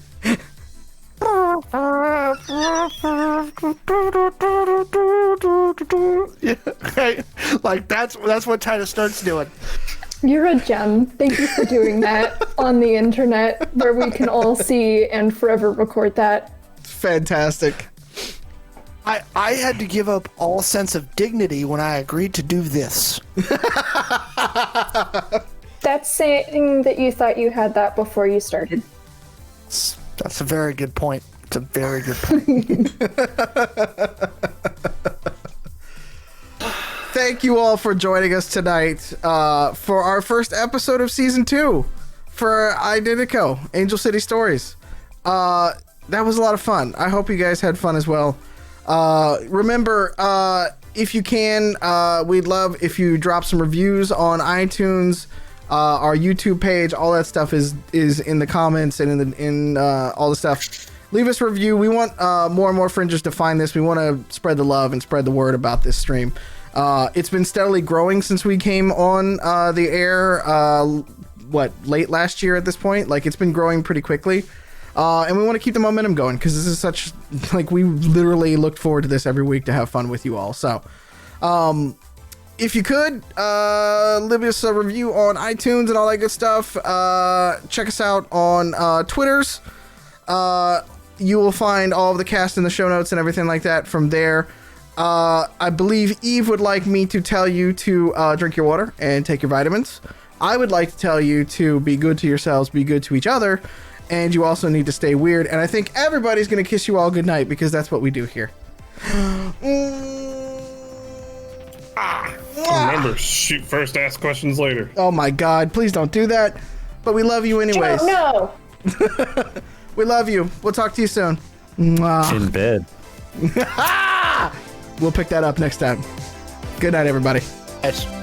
right. Like that's what Titus starts doing. You're a gem. Thank you for doing that on the internet where we can all see and forever record that. Fantastic. I had to give up all sense of dignity when I agreed to do this. That's saying that you thought you had that before you started. That's a very good point. It's a very good point. Thank you all for joining us tonight for our first episode of season 2 for Identico, Angel City Stories. That was a lot of fun. I hope you guys had fun as well. Remember, if you can, we'd love if you drop some reviews on iTunes, our YouTube page. All that stuff is in the comments and in all the stuff. Leave us a review. We want more and more fringers to find this. We want to spread the love and spread the word about this stream. It's been steadily growing since we came on the air, late last year at this point? Like, it's been growing pretty quickly. And we want to keep the momentum going because this is such, like, we literally looked forward to this every week to have fun with you all. So, if you could, leave us a review on iTunes and all that good stuff. Check us out on Twitters. You will find all of the cast in the show notes and everything like that from there. I believe Eve would like me to tell you to drink your water and take your vitamins. I would like to tell you to be good to yourselves, be good to each other, and you also need to stay weird. And I think everybody's going to kiss you all goodnight because that's what we do here. Remember, shoot first, ask questions later. Oh my God, please don't do that. But we love you anyways. No. We love you. We'll talk to you soon. Mwah. In bed. We'll pick that up next time. Good night, everybody. Yes.